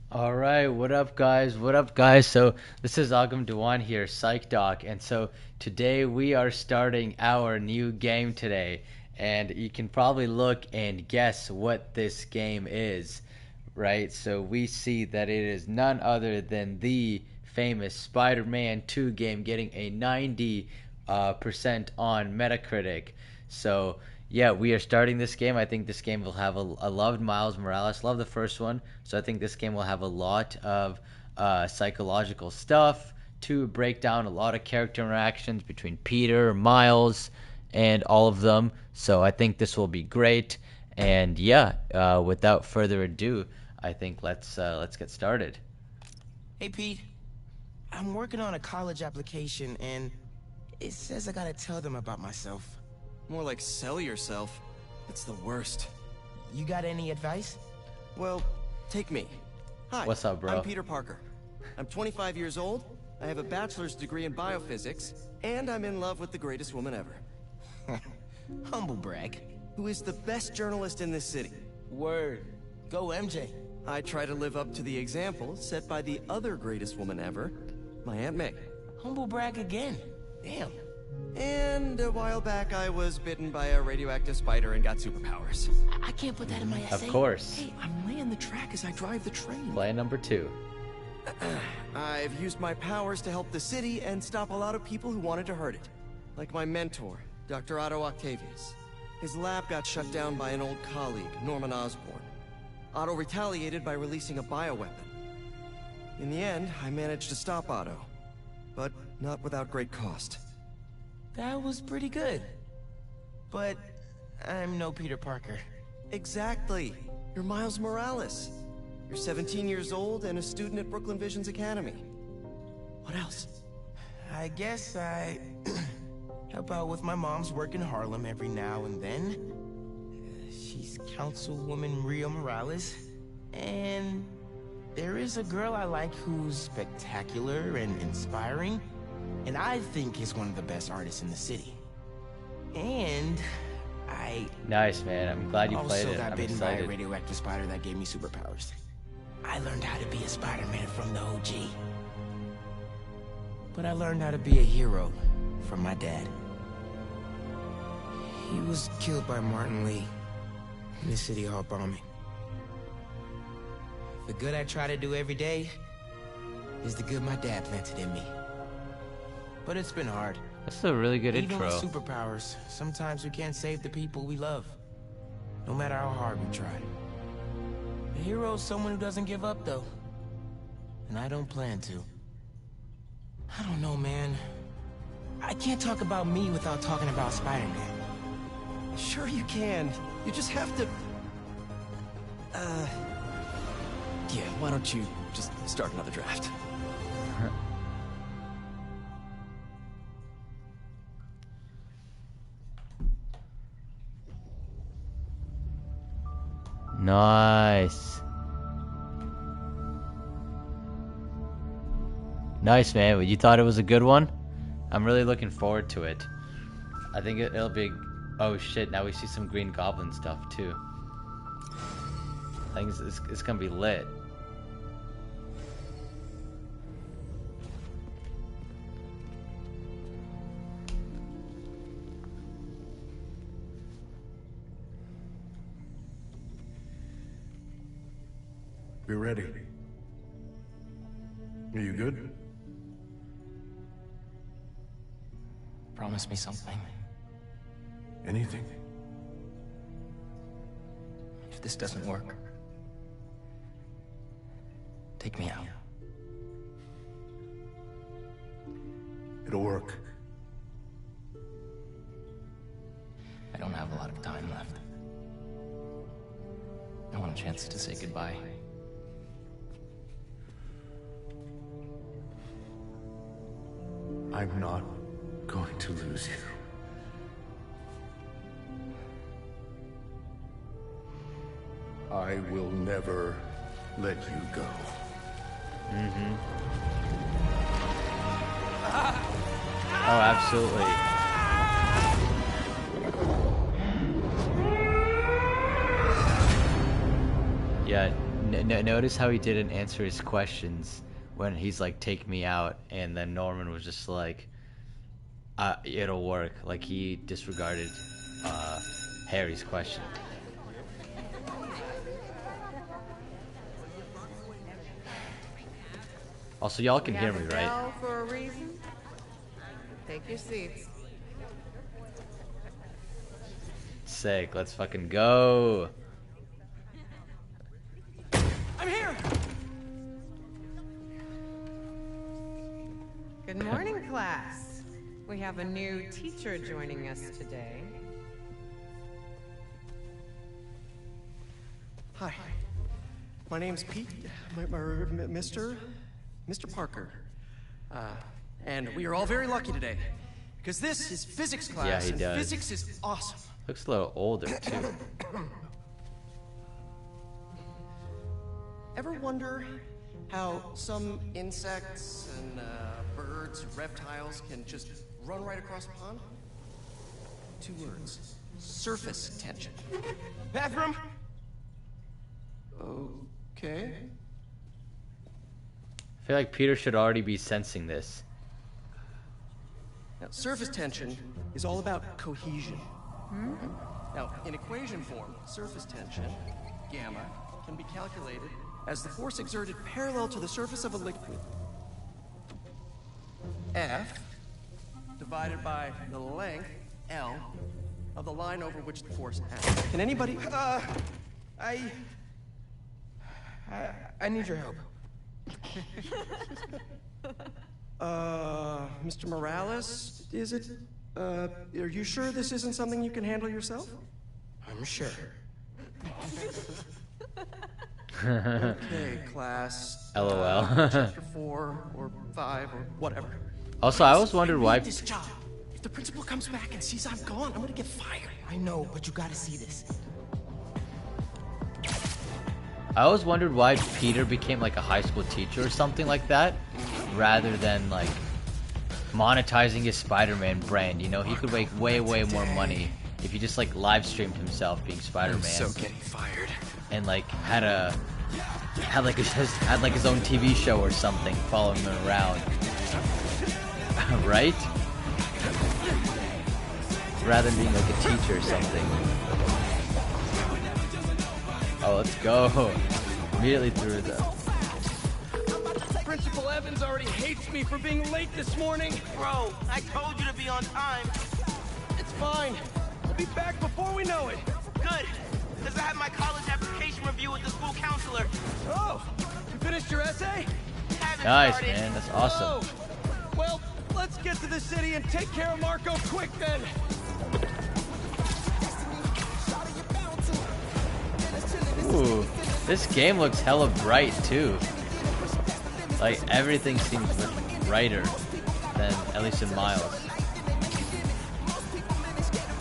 All right, what up, guys? What up, guys? So this is Agam Dewan here, Psych Doc, and so today we are starting our new game today, and you can probably look and guess what this game is, right? So we see that it is none other than the famous Spider-Man 2 game, getting a 90 percent on Metacritic. So yeah, we are starting this game. I think this game will have I loved Miles Morales, love the first one, so I think this game will have a lot of psychological stuff to break down, a lot of character interactions between Peter, Miles, and all of them. So I think this will be great. And yeah, without further ado, I think let's get started. Hey, Pete. I'm working on a college application, and it says I gotta tell them about myself. More like sell yourself. It's the worst. You got any advice? Well, take me. Hi. What's up, bro? I'm Peter Parker. I'm 25 years old, I have a bachelor's degree in biophysics, and I'm in love with the greatest woman ever. Humble brag. Who is the best journalist in this city. Word. Go, MJ. I try to live up to the example set by the other greatest woman ever, my Aunt May. Humble brag again. Damn. And a while back, I was bitten by a radioactive spider and got superpowers. I can't put that in my essay. Of course. Hey, I'm laying the track as I drive the train. Play number 2. I've used my powers to help the city and stop a lot of people who wanted to hurt it. Like my mentor, Dr. Otto Octavius. His lab got shut down by an old colleague, Norman Osborn. Otto retaliated by releasing a bioweapon. In the end, I managed to stop Otto. But not without great cost. That was pretty good. But I'm no Peter Parker. Exactly. You're Miles Morales. You're 17 years old and a student at Brooklyn Visions Academy. What else? I guess I help out with my mom's work in Harlem every now and then. She's Councilwoman Rio Morales. And there is a girl I like who's spectacular and inspiring, and I think is one of the best artists in the city. And I Nice, man. I'm glad you played also it. got I'm bitten by a excited. radioactive spider that gave me superpowers. I learned how to be a Spider-Man from the OG. But I learned how to be a hero from my dad. He was killed by Martin Lee in the City Hall bombing. The good I try to do every day is the good my dad planted in me. But it's been hard. This is a really good Even with intro. superpowers, sometimes we can't save the people we love, no matter how hard we try. A hero is someone who doesn't give up, though. And I don't plan to. I don't know, man. I can't talk about me without talking about Spider-Man. Sure you can. You just have to... Yeah, why don't you just start another draft? Nice. Nice, man. You thought it was a good one? I'm really looking forward to it. I think it'll be... Oh shit, now we see some Green Goblin stuff too. I think it's gonna be lit. Be ready. Are you good? Promise me something. Anything? If this doesn't work, take me out. It'll work. I don't have a lot of time left. I want a chance to say goodbye. I'm not going to lose you. I will never let you go. Oh, absolutely. Yeah, Notice how he didn't answer his questions when he's like, "Take me out," and then Norman was just like, "It'll work." Like he disregarded Harry's question. Also, y'all can hear me, right? Bell for a reason. Take your seats. Sick. Let's fucking go. I'm here! Good morning, class. We have a new teacher joining us today. Hi. My name's Pete. Mr. Parker. And we are all very lucky today. Because this is physics class, Yeah, he and does. physics is awesome. Looks a little older too. Ever wonder how some insects and birds, reptiles can just run right across a pond? 2 words. Surface tension. Bathroom? Okay. I feel like Peter should already be sensing this. Now, surface tension is all about cohesion. Now, in equation form, surface tension, gamma, can be calculated as the force exerted parallel to the surface of a liquid. F divided by the length, L, of the line over which the force acts. Can anybody... I need your help. Mr. Morales, is it? Are you sure this isn't something you can handle yourself? I'm sure. Okay, class. LOL. Chapter 4 or 5 or whatever. Also, I always wondered why. This job. If the principal comes back and sees I'm gone, I'm gonna get fired. I know, but you gotta see this. I always wondered why Peter became like a high school teacher or something like that, rather than like monetizing his Spider-Man brand. You know, he could make way more money if he just like live streamed himself being Spider-Man. I'm so getting fired. And like had like his own TV show or something following him around, right? Rather than being like a teacher or something. Oh, let's go! Immediately through the. Principal Evans already hates me for being late this morning. Bro, I told you to be on time. It's fine. We'll be back before we know it. Good, because I had my college application review with the school counselor. Oh, you finished your essay? Haven't Nice, started. man. That's awesome. Oh, well, let's get to the city and take care of Marco quick then. Ooh, this game looks hella bright too. Like everything seems brighter than at least in Miles.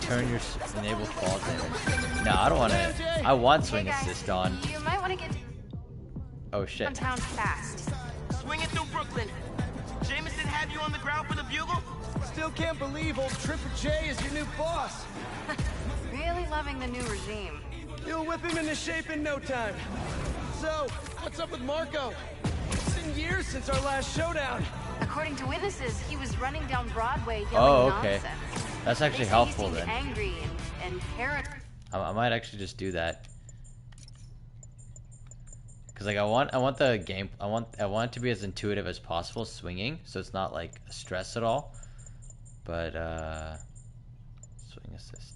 Turn your enable fall damage. No, I don't want to. I want swing assist on. You might want to get Oh shit. downtown fast. Swing it through Brooklyn. Jameson had you on the ground for the bugle? Still can't believe old Triple J is your new boss. Really loving the new regime. You'll whip him into shape in no time. So, what's up with Marco? It's been years since our last showdown. According to witnesses, he was running down Broadway yelling Oh, okay. nonsense. That's actually They say helpful he seemed then. angry and paranoid. I might actually just do that. Cause like I want the game. I want it to be as intuitive as possible swinging, so it's not like a stress at all. But swing assist.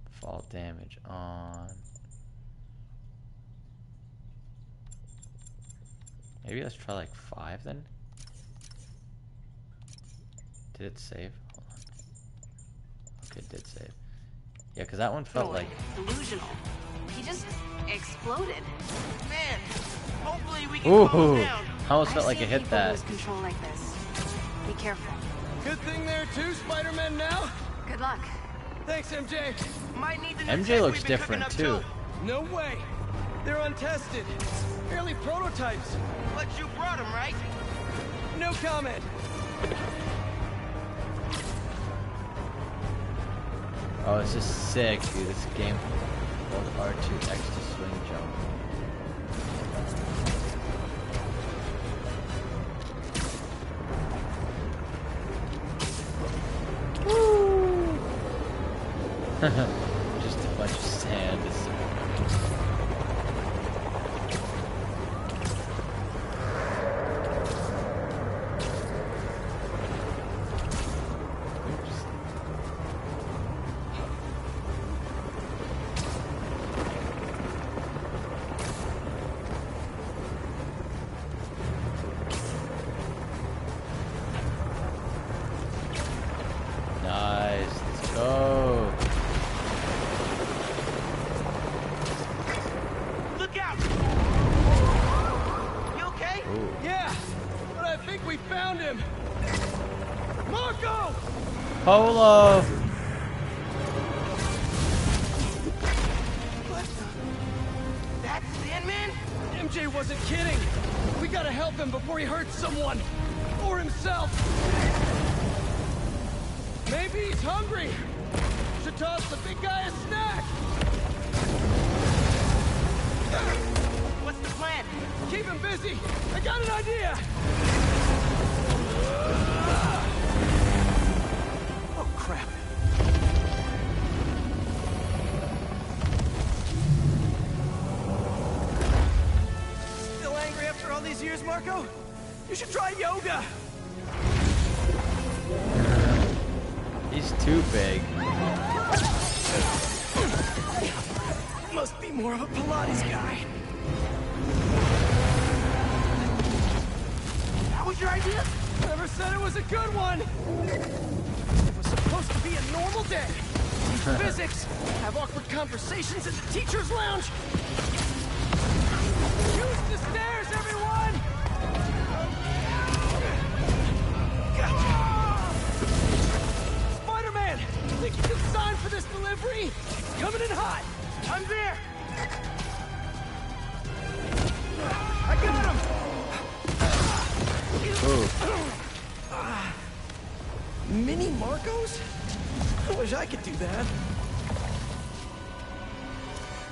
Fall damage on. Maybe let's try like 5 then. Did it save? Hold on. Okay, it did save. Yeah, because that one felt like. Delusional. He just exploded. Man, hopefully we can calm Ooh! him down. I almost I've felt like seen it hit people that. lose control like this. Be careful. Good thing there too, Spider-Man now. Good luck. Thanks, MJ. Might need the new MJ tech looks we've been different cooking up too. No way. They're untested. Barely prototypes. But you brought him, right? No comment. Oh, it's just sick, dude. This game. Hold R2X to swing jump. Woo! Just a bunch of sand. Polo! What the? That's Sandman? MJ wasn't kidding. We gotta help him before he hurts someone. Or himself. Maybe he's hungry. Should toss the big guy a snack. What's the plan? Keep him busy. I got an idea. Oh, crap. Still angry after all these years, Marco? You should try yoga. He's too big. Must be more of a Pilates guy. That was your idea? Never said it was a good one. It was supposed to be a normal day. Teach physics, have awkward conversations in the teacher's lounge. Use the stairs, everyone! Gotcha. Spiderman, think you can sign for this delivery? It's coming in hot. I'm there! I got him! Mini Marcos? I wish I could do that.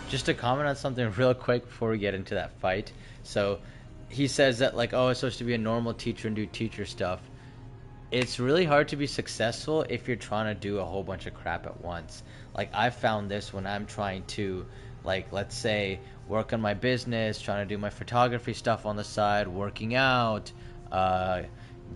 Just to comment on something real quick before we get into that fight. So he says that like, oh, it's supposed to be a normal teacher and do teacher stuff. It's really hard to be successful if you're trying to do a whole bunch of crap at once. Like I found this when I'm trying to, like, let's say work on my business, trying to do my photography stuff on the side, working out,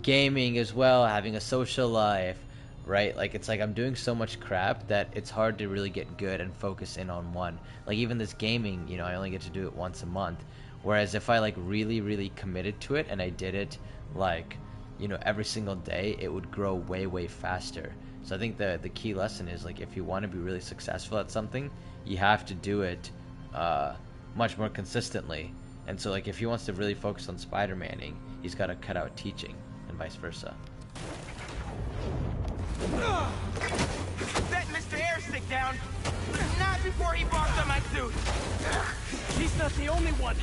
gaming as well, having a social life, right? Like it's like I'm doing so much crap that it's hard to really get good and focus in on one. Like even this gaming, you know, I only get to do it once a month. Whereas if I like really committed to it and I did it like, you know, every single day, it would grow way faster. So I think the key lesson is like if you want to be really successful at something, you have to do it much more consistently. And so like if he wants to really focus on Spider-Maning, he's got to cut out teaching and vice versa. Set Mr. Airstick down, but not before he barked on my suit. He's not the only one.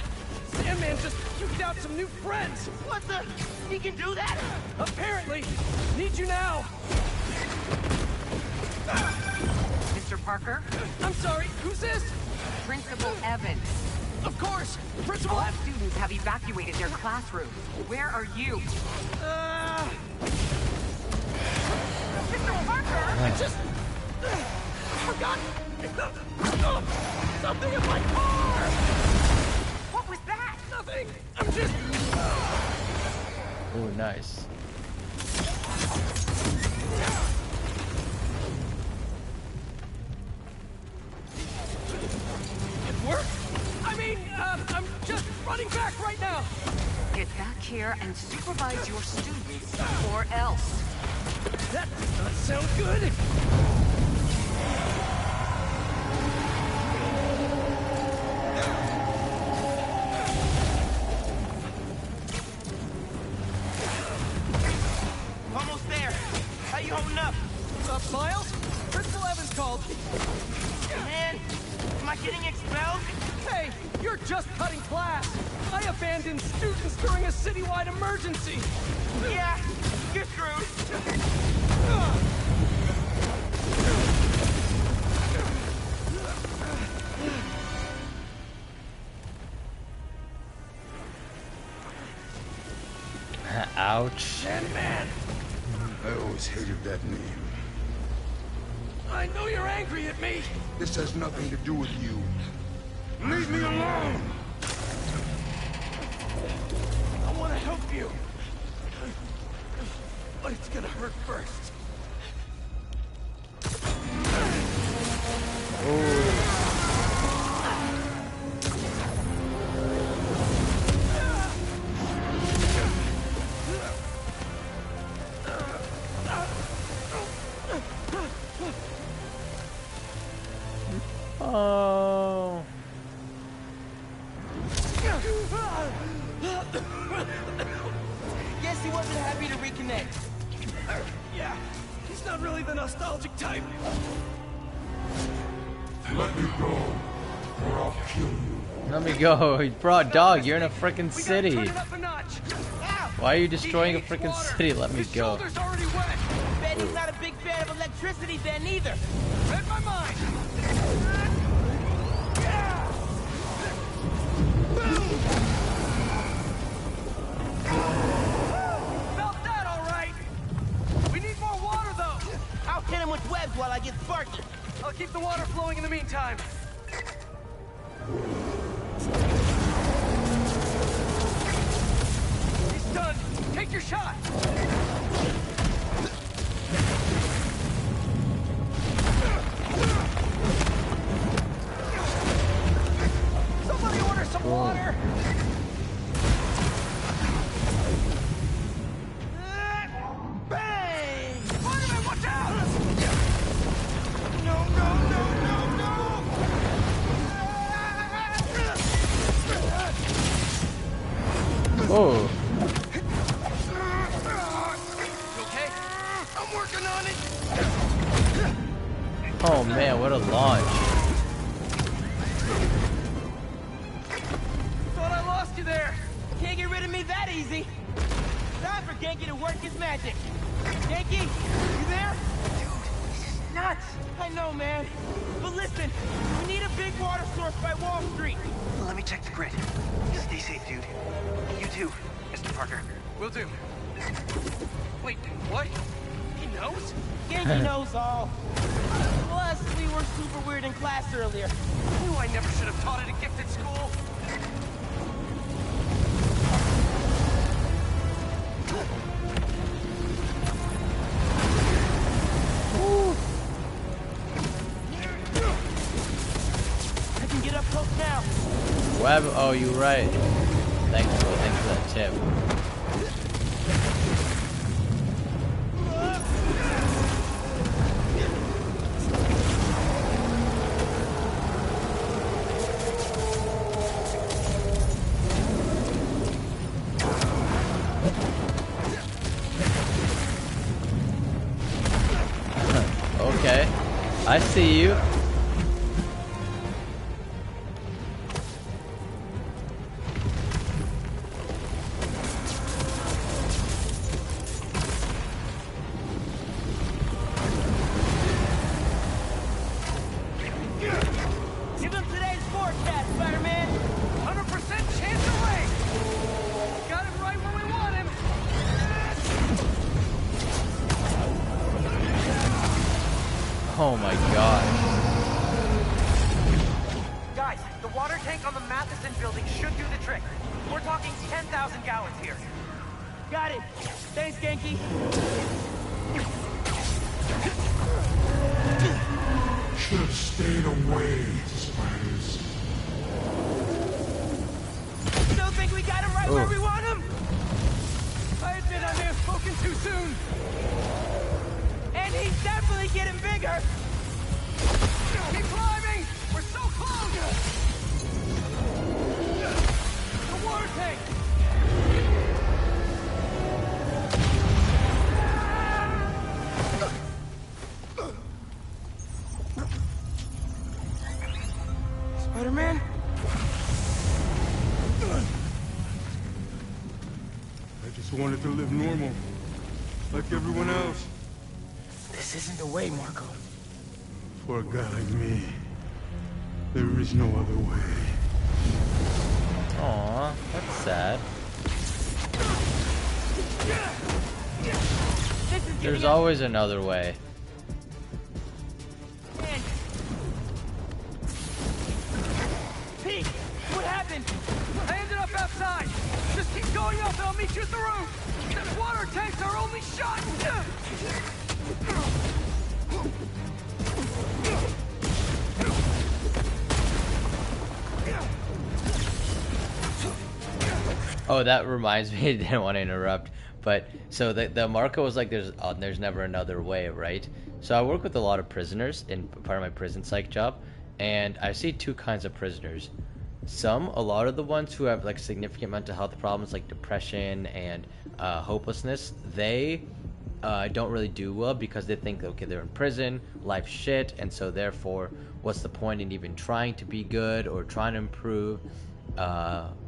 Sandman just puked out some new friends. What the? He can do that? Apparently. Need you now. Mr. Parker? I'm sorry, who's this? Principal Evans. Of course, Principal All students have evacuated their classrooms. Where are you? Mr. Parker! I just forgot something in my car. What was that? Nothing. I'm just. Oh, nice. It worked. I mean, I'm just running back right now. Get back here and supervise your students, or else. That does not sound good. Almost there. How you holding up? What's up, Miles? Principal Evans called. Man, am I getting expelled? Hey, you're just cutting class. I abandoned students during a citywide emergency. Yeah, you're screwed. Ouch. Sandman! I always hated that name. I know you're angry at me! This has nothing to do with you. Leave me alone! I want to help you. But it's gonna hurt first. Oh. Guess he wasn't happy to reconnect. Yeah, he's not really the nostalgic type. Let me go, or I'll kill you. Let me go. You brought dog. You're in a freaking We gotta city. turn it up a notch. Ow! Why are you He destroying a hates freaking water. city? Let me His go. shoulder's already wet. Bet he's not a big fan of electricity then either. Read my mind. Felt that all right. We need more water though. I'll hit him with webs while I get sparky. I'll keep the water flowing in the meantime. He's done. Take your shot. Somebody order some water. Bang! Spiderman, watch out! No, no, no, no, no! Oh. You okay? I'm working on it. Oh man, what a launch. Thought I lost you there. Can't get rid of me that easy. Time for Genki to work his magic. Genki, you there? Dude, this is nuts. I know, man. But listen, we need a big water source by Wall Street. Let me check the grid. Stay safe, dude. You too, Mr. Parker. Will do. Wait, what? He knows? Genki knows all. Plus, we were super weird in class earlier. Knew I never should have taught at a gifted school. I can get up close now. Web. Oh, you're right. Thanks for that tip. Okay, I see you. Give him today's forecast, Spider-Man. 100% chance of rain. Got him right where we want him. Oh my gosh. Guys, the water tank on the Matheson building should do the trick. We're talking 10,000 gallons here. Got it. Thanks, Genki. Should have stayed away, spiders. Still think we got him right where Oh. we want him? I admit I may have spoken too soon. And he's definitely getting bigger. Keep climbing. We're so close. The water tank. Spider-Man? I just wanted to live normal, like everyone else. This isn't the way, Marco. For a guy like me, there is no other way. Aw, that's sad. There's always another way. Pete, what happened? I ended up outside. Just keep going up and I'll meet you at the roof. The water tanks are only shot. Oh, that reminds me. I didn't want to interrupt, but so the Marco was like, there's never another way, right? So I work with a lot of prisoners in part of my prison psych job, and I see two kinds of prisoners. A lot of the ones who have like significant mental health problems, like depression and hopelessness, they don't really do well because they think, okay, they're in prison, life's shit, and so therefore, what's the point in even trying to be good or trying to improve?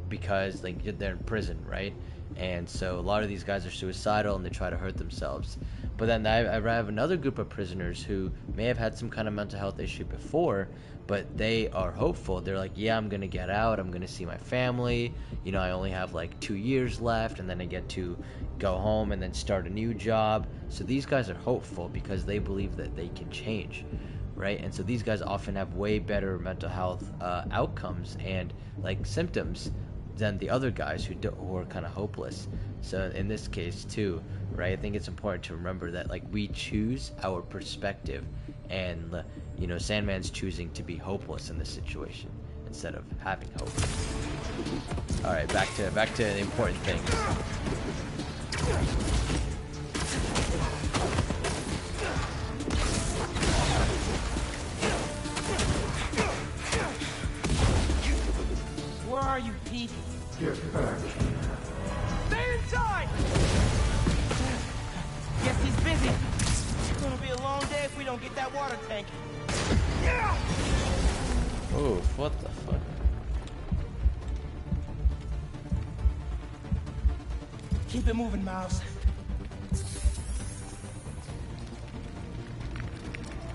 Because like they're in prison, right? And so a lot of these guys are suicidal and they try to hurt themselves. But then I have another group of prisoners who may have had some kind of mental health issue before, but they are hopeful. They're like, yeah, I'm gonna get out, I'm gonna see my family, you know, I only have like 2 years left and then I get to go home and then start a new job. So these guys are hopeful because they believe that they can change, right? And so these guys often have way better mental health outcomes and like symptoms than the other guys who are kind of hopeless. So in this case too, right, I think it's important to remember that like we choose our perspective, and you know, Sandman's choosing to be hopeless in this situation instead of having hope. All right, back to the important things. Where are you, Pete? Get back. Stay inside! Guess he's busy. It's gonna be a long day if we don't get that water tank. Oh, what the fuck? Keep it moving, Miles.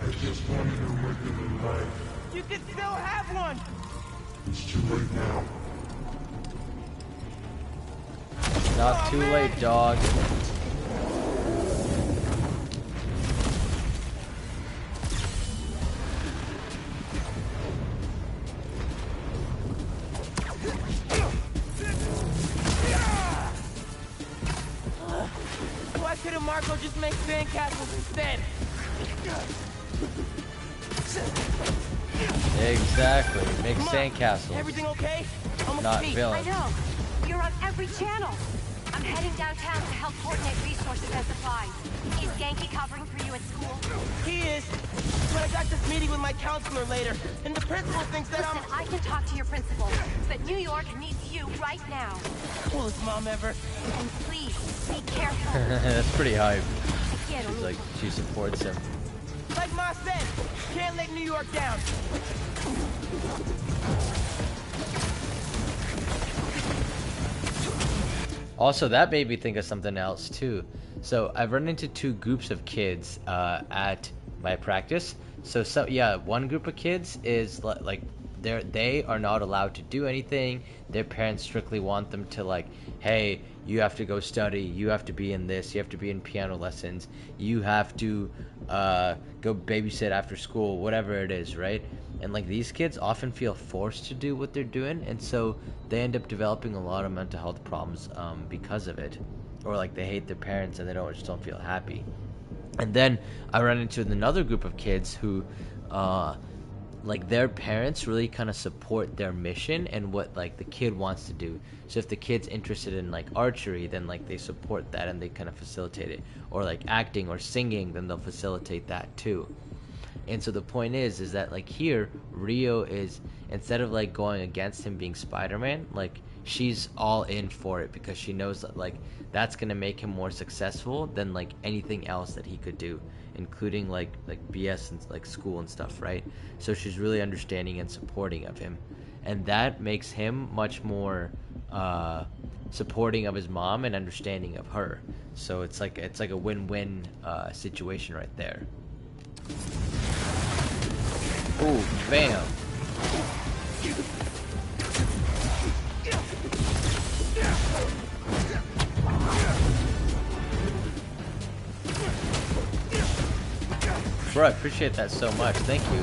I just wanted a regular life. You can still have one! It's too late now. Not too late, dog. Why couldn't Marco just make sandcastles instead? Exactly. Make Come on. sandcastles. Everything okay? Almost Not Pete. I villains. know. You're on every channel. I'm heading downtown to help coordinate resources and supplies. Is Genki covering for you at school? He is. But I got this meeting with my counselor later, and the principal thinks that Listen, I can talk to your principal, but New York needs you right now. Coolest mom ever. And please, be careful. That's pretty hype. Quiero. She's like, she supports him. Like Ma said, can't let New York down. Also, that made me think of something else too. So I've run into two groups of kids at my practice. So yeah, one group of kids is like they are not allowed to do anything. Their parents strictly want them to like, hey, you have to go study, you have to be in this, you have to be in piano lessons, you have to go babysit after school, whatever it is, right? And like these kids often feel forced to do what they're doing, and so they end up developing a lot of mental health problems because of it, or like they hate their parents and they just don't feel happy. And then I run into another group of kids who like their parents really kind of support their mission and what like the kid wants to do. So if the kid's interested in like archery, then like they support that and they kind of facilitate it, or like acting or singing, then they'll facilitate that too. And so the point is that like here Rio is, instead of like going against him being Spider-Man, like she's all in for it because she knows that like that's gonna make him more successful than like anything else that he could do, including like BS and like school and stuff, right? So she's really understanding and supporting of him, and that makes him much more supporting of his mom and understanding of her. So it's like a win-win situation right there. Ooh, bam. Bro, I appreciate that so much. Thank you.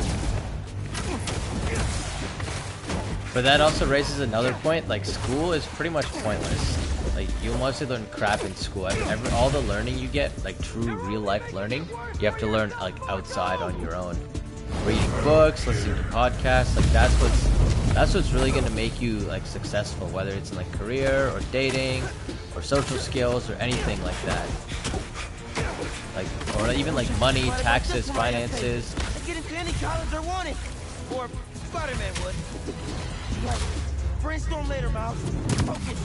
But that also raises another point. Like, school is pretty much pointless. Like, you'll mostly learn crap in school. All the learning you get, like true real life learning, you have to learn like outside on your own. Reading books, listening to podcasts, like that's what's really gonna make you like successful, whether it's in like career or dating or social skills or anything like that. Like, or even like money, taxes, finances. I'd get into any college I wanted. Or Spiderman would. Right. Brainstorm later, Miles. Focus.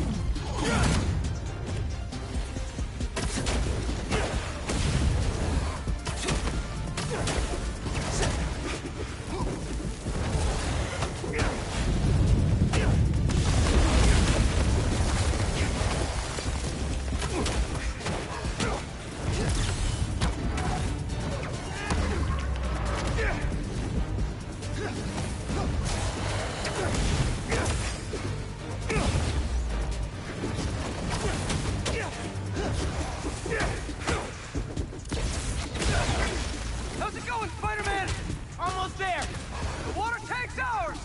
How's it going, Spider-Man? Almost there. The water tank's ours!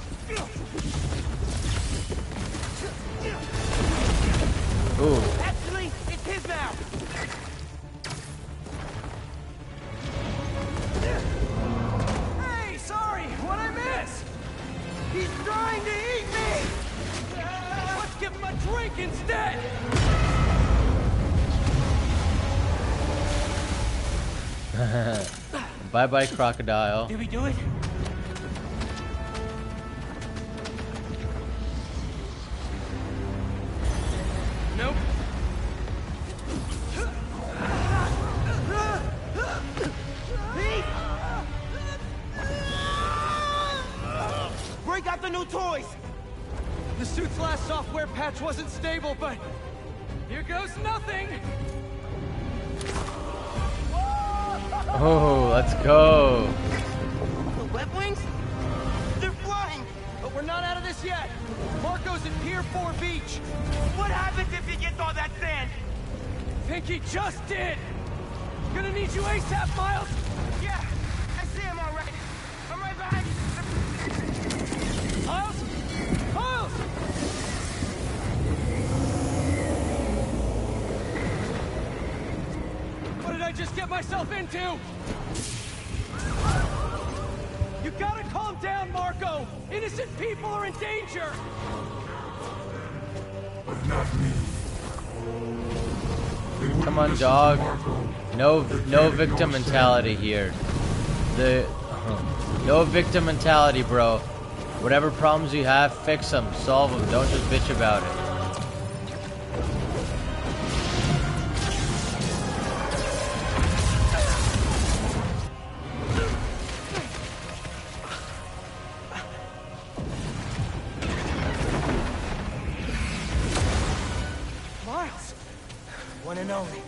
Ooh. Actually, it's his now. Hey, sorry, what'd I miss? He's trying to eat me. Let's give him a drink instead! Bye bye, crocodile. Did we do it? Nope. Pete! Break out the new toys. The suit's last software patch wasn't stable, but here goes nothing! Oh, let's go. The web wings? They're flying. But we're not out of this yet. Marco's at Pier 4 Beach. What happens if he gets all that sand? Think he just did. Gonna need you ASAP, Miles. Yeah, I see him already. I'm right behind you. Miles? Miles! What did I just get myself into? You gotta calm down, Marco! Innocent people are in danger! But not me. They wouldn't Come on, listen to dog. Marco. No They're carrying victim on mentality here. No victim mentality, bro. Whatever problems you have, fix them, solve them. Don't just bitch about it. Miles! One and only.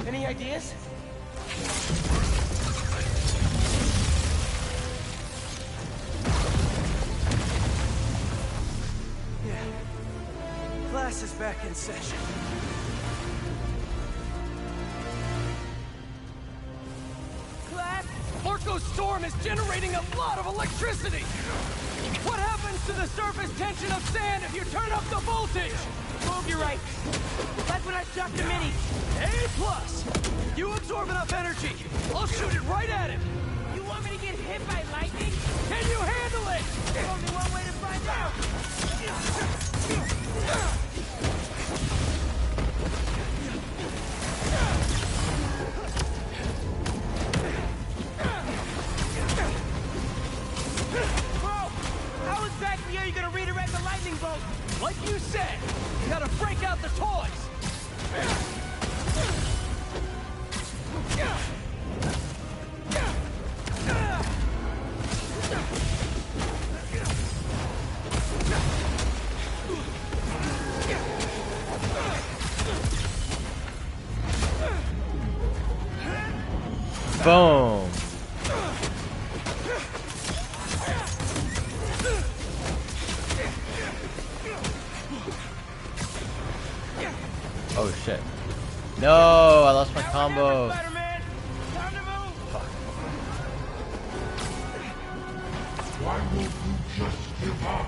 Any ideas? Yeah. Class is back in session. Class? Marco's storm is generating a lot of electricity! What happens to the surface tension of sand if you turn up the voltage? Move, you're right. That's when I shot the mini. A+! You absorb enough energy, I'll shoot it right at him! You want me to get hit by lightning? Can you handle it? There's only one way to find out. Bro, how exactly are you gonna redirect the lightning bolt? Like you said, you gotta break out the toys! Boom. Oh shit. No, I lost my combo. Spider-Man! Time to move! Fuck. Why won't you just give up?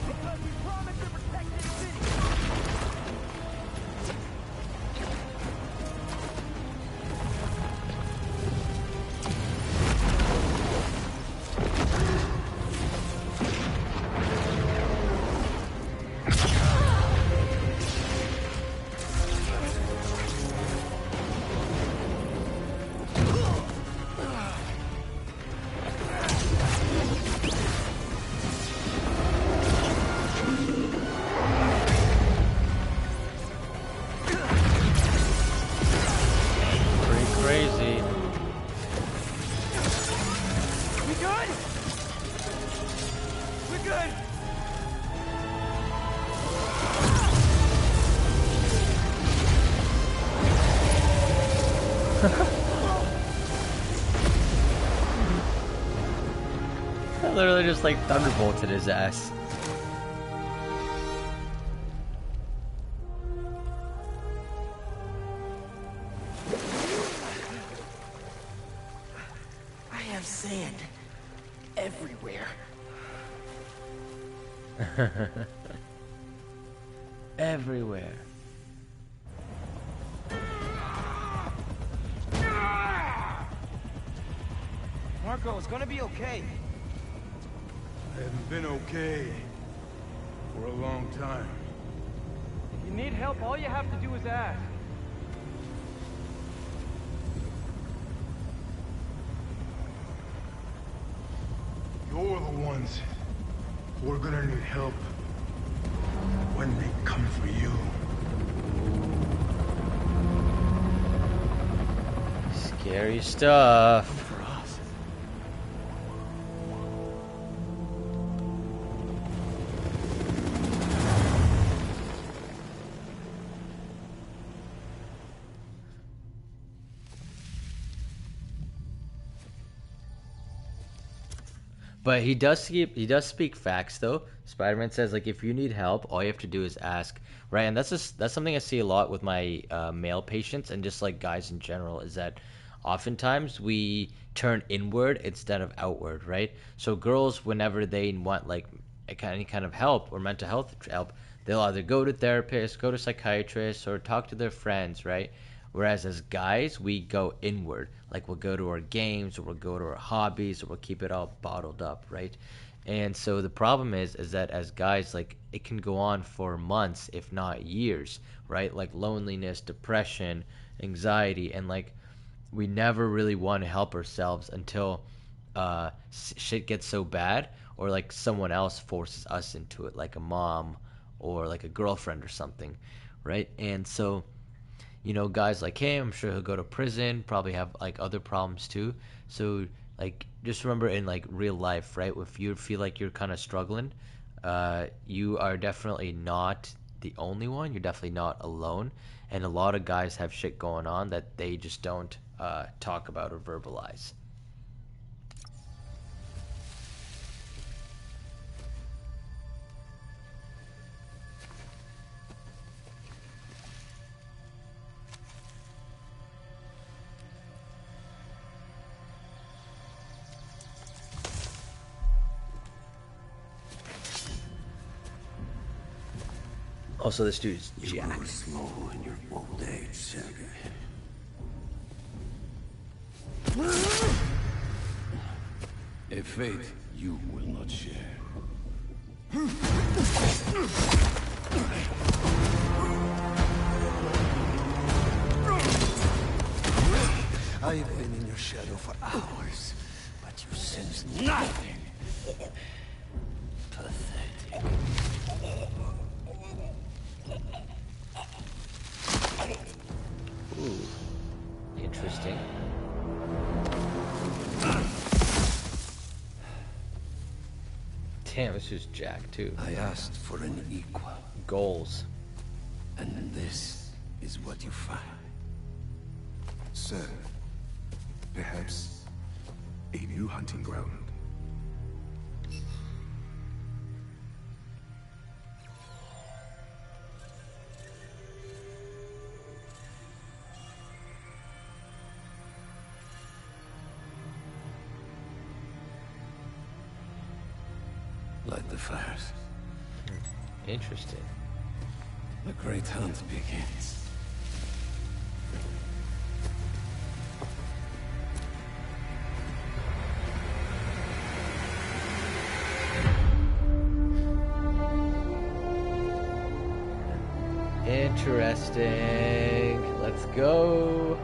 Because we promised to protect this city! Crazy. We good? We're good! I literally just like thunderbolted his ass. I have sand everywhere. Everywhere. Marco, it's gonna be okay. I haven't been okay for a long time. If you need help, all you have to do is ask. You're the ones who are gonna need help when they come for you. Scary stuff. For us. But he does speak facts though. Spider-Man says like if you need help, all you have to do is ask, right? And that's something I see a lot with my male patients and just like guys in general is that oftentimes we turn inward instead of outward, right? So girls, whenever they want like any kind of help or mental health help, they'll either go to therapists, go to psychiatrists, or talk to their friends, right? Whereas as guys, we go inward. Like we'll go to our games, or we'll go to our hobbies, or we'll keep it all bottled up, right? And so the problem is that as guys, like it can go on for months, if not years, right? Like loneliness, depression, anxiety, and like we never really want to help ourselves until shit gets so bad, or like someone else forces us into it, like a mom or like a girlfriend or something, right? And so guys like him, I'm sure he'll go to prison, probably have like other problems too. So like just remember in like real life, right? If you feel like you're kind of struggling, you are definitely not the only one. You're definitely not alone. And a lot of guys have shit going on that they just don't talk about or verbalize. Also, this dude's Jack. Grow slow in your old age, Sergei. A fate you will not share. I've been in your shadow for hours, but you sense nothing. Pathetic. Ooh, interesting. Damn, this is Jack too. I asked for an equal, Goals. and this is what you find. Sir, perhaps a new hunting ground. light the fires. Interesting. The great hunt begins. Interesting. Let's go.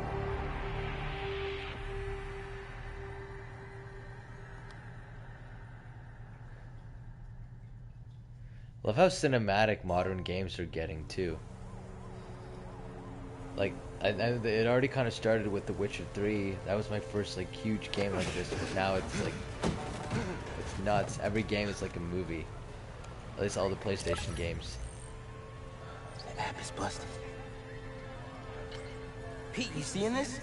Love how cinematic modern games are getting too. Like, it already kind of started with The Witcher 3. That was my first like huge game like this. But now it's like, it's nuts. Every game is like a movie. At least all the PlayStation games. The app is busted. Pete, you seeing this?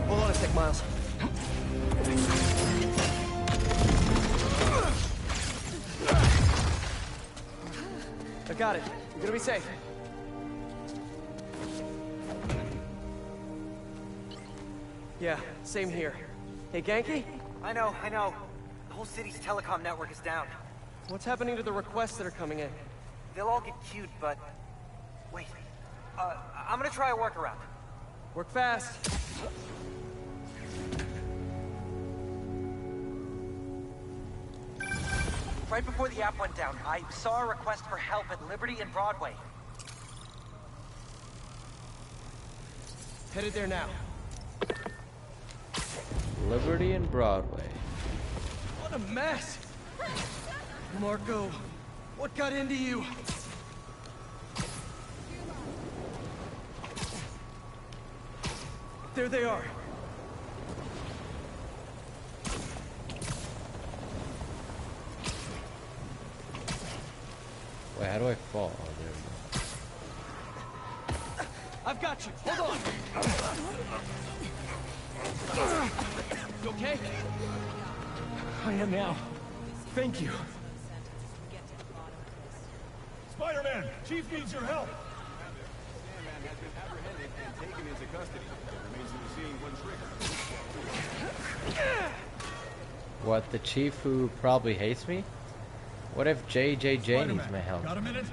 Hold on a sec, Miles. I got it. You're gonna be safe. Yeah, same here. Hey, Genki? I know. The whole city's telecom network is down. What's happening to the requests that are coming in? They'll all get queued, but... Wait. I'm gonna try a workaround. Work fast. Right before the app went down, I saw a request for help at Liberty and Broadway. Headed there now. Liberty and Broadway. What a mess! Marco, what got into you? There they are. Wait, how do I fall? Oh, there we go. I've got you. Hold on. You okay? I am now. Thank you. Spider-Man! Chief needs your help! Sandman has been apprehended and taken into custody. It remains to be seen when triggered. What, the chief who probably hates me? What if JJJ needs my help? Got a minute?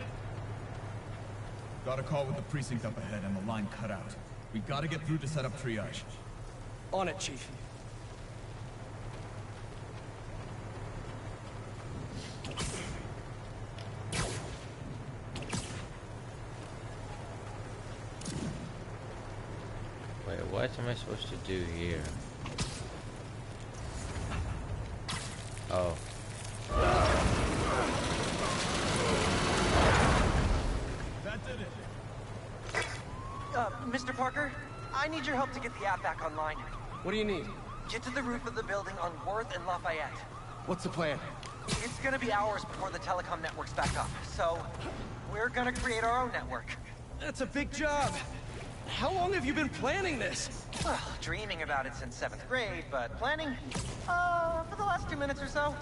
Got a call with the precinct up ahead and the line cut out. We gotta get through to set up triage. On it, Chief. Wait, what am I supposed to do here? Oh. That did it. Mr. Parker, I need your help to get the app back online. What do you need? Get to the roof of the building on Worth and Lafayette. What's the plan? It's gonna be hours before the telecom network's back up, so we're gonna create our own network. That's a big job. How long have you been planning this? Well, dreaming about it since 7th grade, but planning, for the last 2 minutes or so.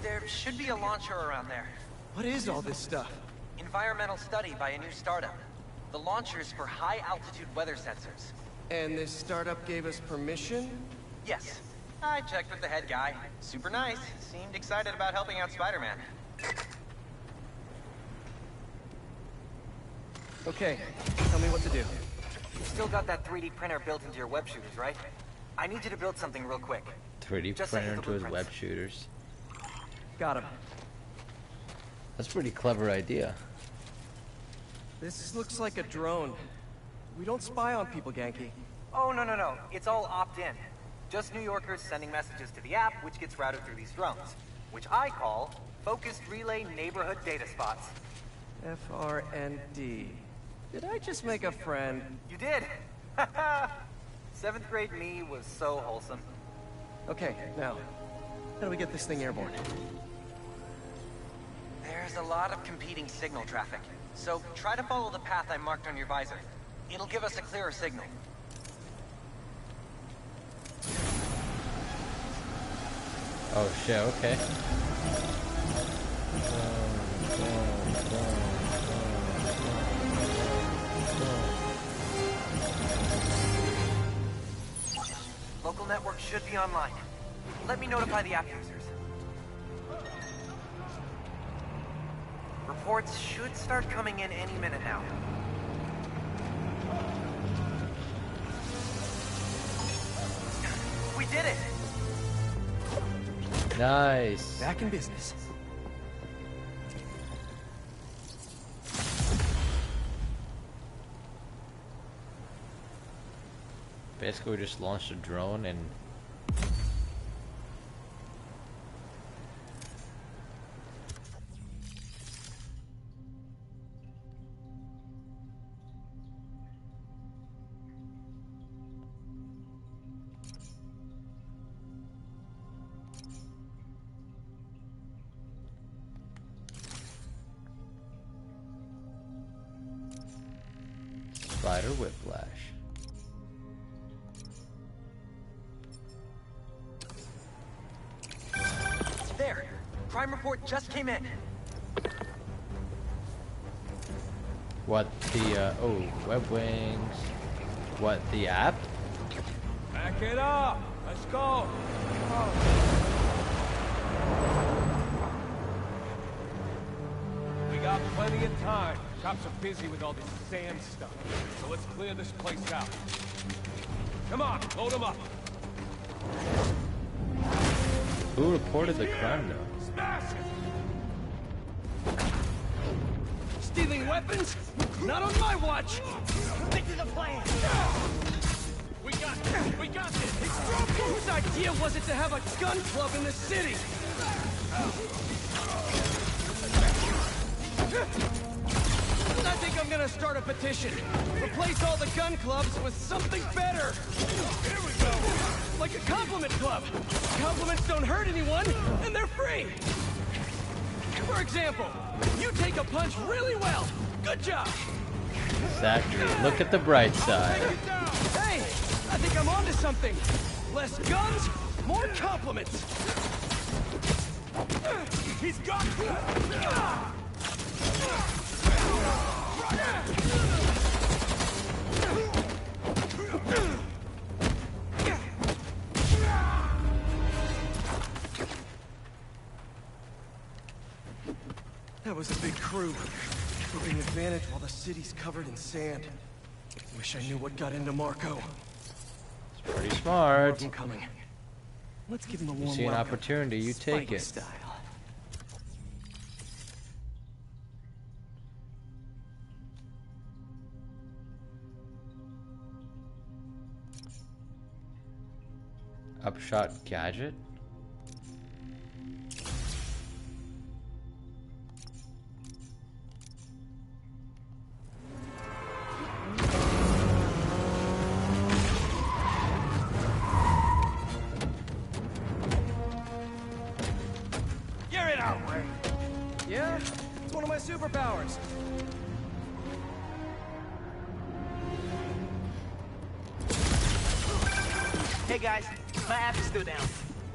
There should be a launcher around there. What is all this stuff? Environmental study by a new startup. The launcher's for high-altitude weather sensors. And this startup gave us permission? Yes. I checked with the head guy. Super nice. Seemed excited about helping out Spider-Man. Okay, tell me what to do. You still got that 3D printer built into your web shooters, right? I need you to build something real quick. 3D Just like printer the into his blueprints. web shooters. Got him. That's a pretty clever idea. This looks like a drone. We don't spy on people, Genki. Oh, no. It's all opt-in. Just New Yorkers sending messages to the app, which gets routed through these drones. Which I call Focused Relay Neighborhood Data Spots. FRND. Did I just make a friend? You did! 7th grade me was so wholesome. Okay, now, how do we get this thing airborne? There's a lot of competing signal traffic, so try to follow the path I marked on your visor. It'll give us a clearer signal. Oh shit, okay. Local network should be online. Let me notify the app users. Reports should start coming in any minute now. We did it! Nice. Back in business. Basically, we just launched a drone and. Spider whiplash. There! Crime report just came in. What the, oh, web wings. What, the app? Back it up! Let's go! We got plenty of time. Cops are busy with all this sand stuff. So let's clear this place out. Come on, load them up. Who reported the crime though? Smash it! Stealing weapons? Not on my watch! Stick to the plan! We got this! We got this! Whose idea was it to have a gun club in the city? I think I'm gonna start a petition. Replace all the gun clubs with something better. Here we go. Like a compliment club. Compliments don't hurt anyone, and they're free. For example, you take a punch really well. Good job. Exactly. Look at the bright side. Hey, I think I'm onto something. Less guns, more compliments. He's got That was a big crew. Taking advantage while the city's covered in sand. Wish I knew what got into Marco. It's pretty smart. I'm coming. Let's give him a warm You see an welcome. opportunity, you take Spidey it. style. Upshot gadget? You're in our way. Yeah, it's one of my superpowers. Hey guys, my app is still down.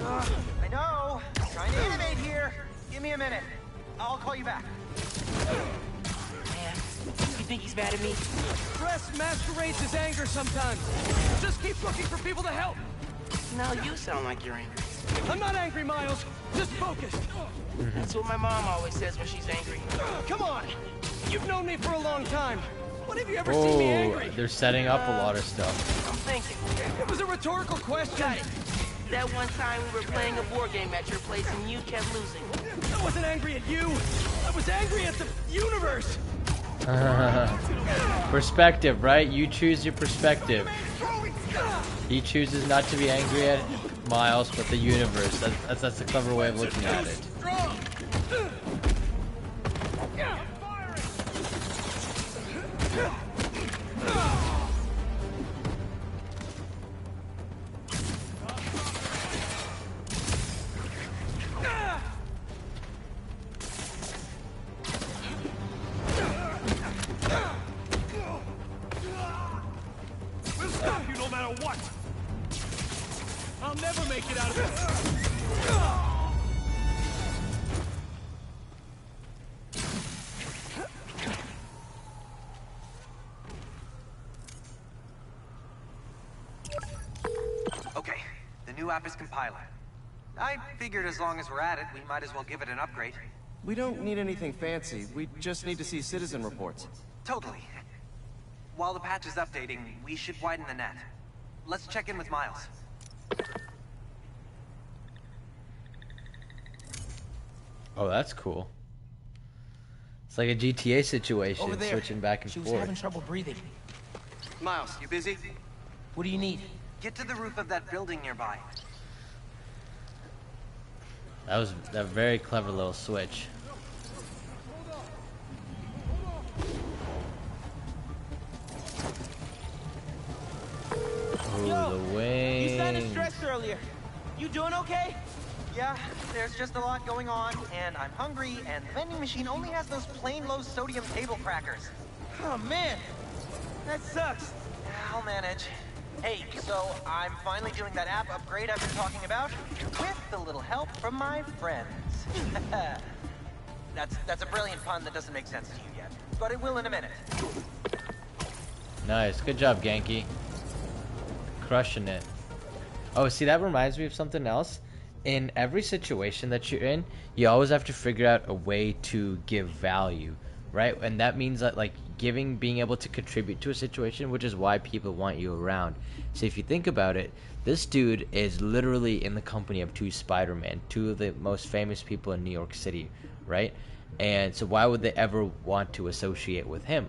I know! Trying to innovate here! Give me a minute. I'll call you back. Man, you think he's mad at me? Stress masquerades as anger sometimes. Just keep looking for people to help. Now you sound like you're angry. I'm not angry, Miles. Just focused. That's what my mom always says when she's angry. Come on. You've known me for a long time. When have you ever seen me Oh, angry? they're setting up a lot of stuff. I'm thinking. It was a rhetorical question. Got it. That one time we were playing a board game at your place and you kept losing. I wasn't angry at you. I was angry at the universe. Perspective, right? You choose your perspective. He chooses not to be angry at Miles, but the universe. That's a clever way of looking at it. We'll stop you no matter what. I'll never make it out of this. Okay, the new app is compiling. I figured as long as we're at it, we might as well give it an upgrade. We don't need anything fancy. We just need to see citizen reports. Totally. While the patch is updating, we should widen the net. Let's check in with Miles. Oh, that's cool. It's like a GTA situation, Over there. switching back and She was forth. having trouble breathing. Miles, you busy? What do you need? Get to the roof of that building nearby. That was a very clever little switch. Oh, the wings. You sounded stressed earlier. You doing okay? Yeah, there's just a lot going on, and I'm hungry, and the vending machine only has those plain low sodium table crackers. Oh man, that sucks. I'll manage. Hey, so I'm finally doing that app upgrade I've been talking about, with a little help from my friends. That's a brilliant pun that doesn't make sense to you yet, but it will in a minute. Nice, good job, Genki. Crushing it. Oh, see, that reminds me of something else. In every situation that you're in, you always have to figure out a way to give value, right? And that means that, like, being able to contribute to a situation, which is why people want you around. So if you think about it, this dude is literally in the company of two Spider-Man, two of the most famous people in New York City, right? And so why would they ever want to associate with him?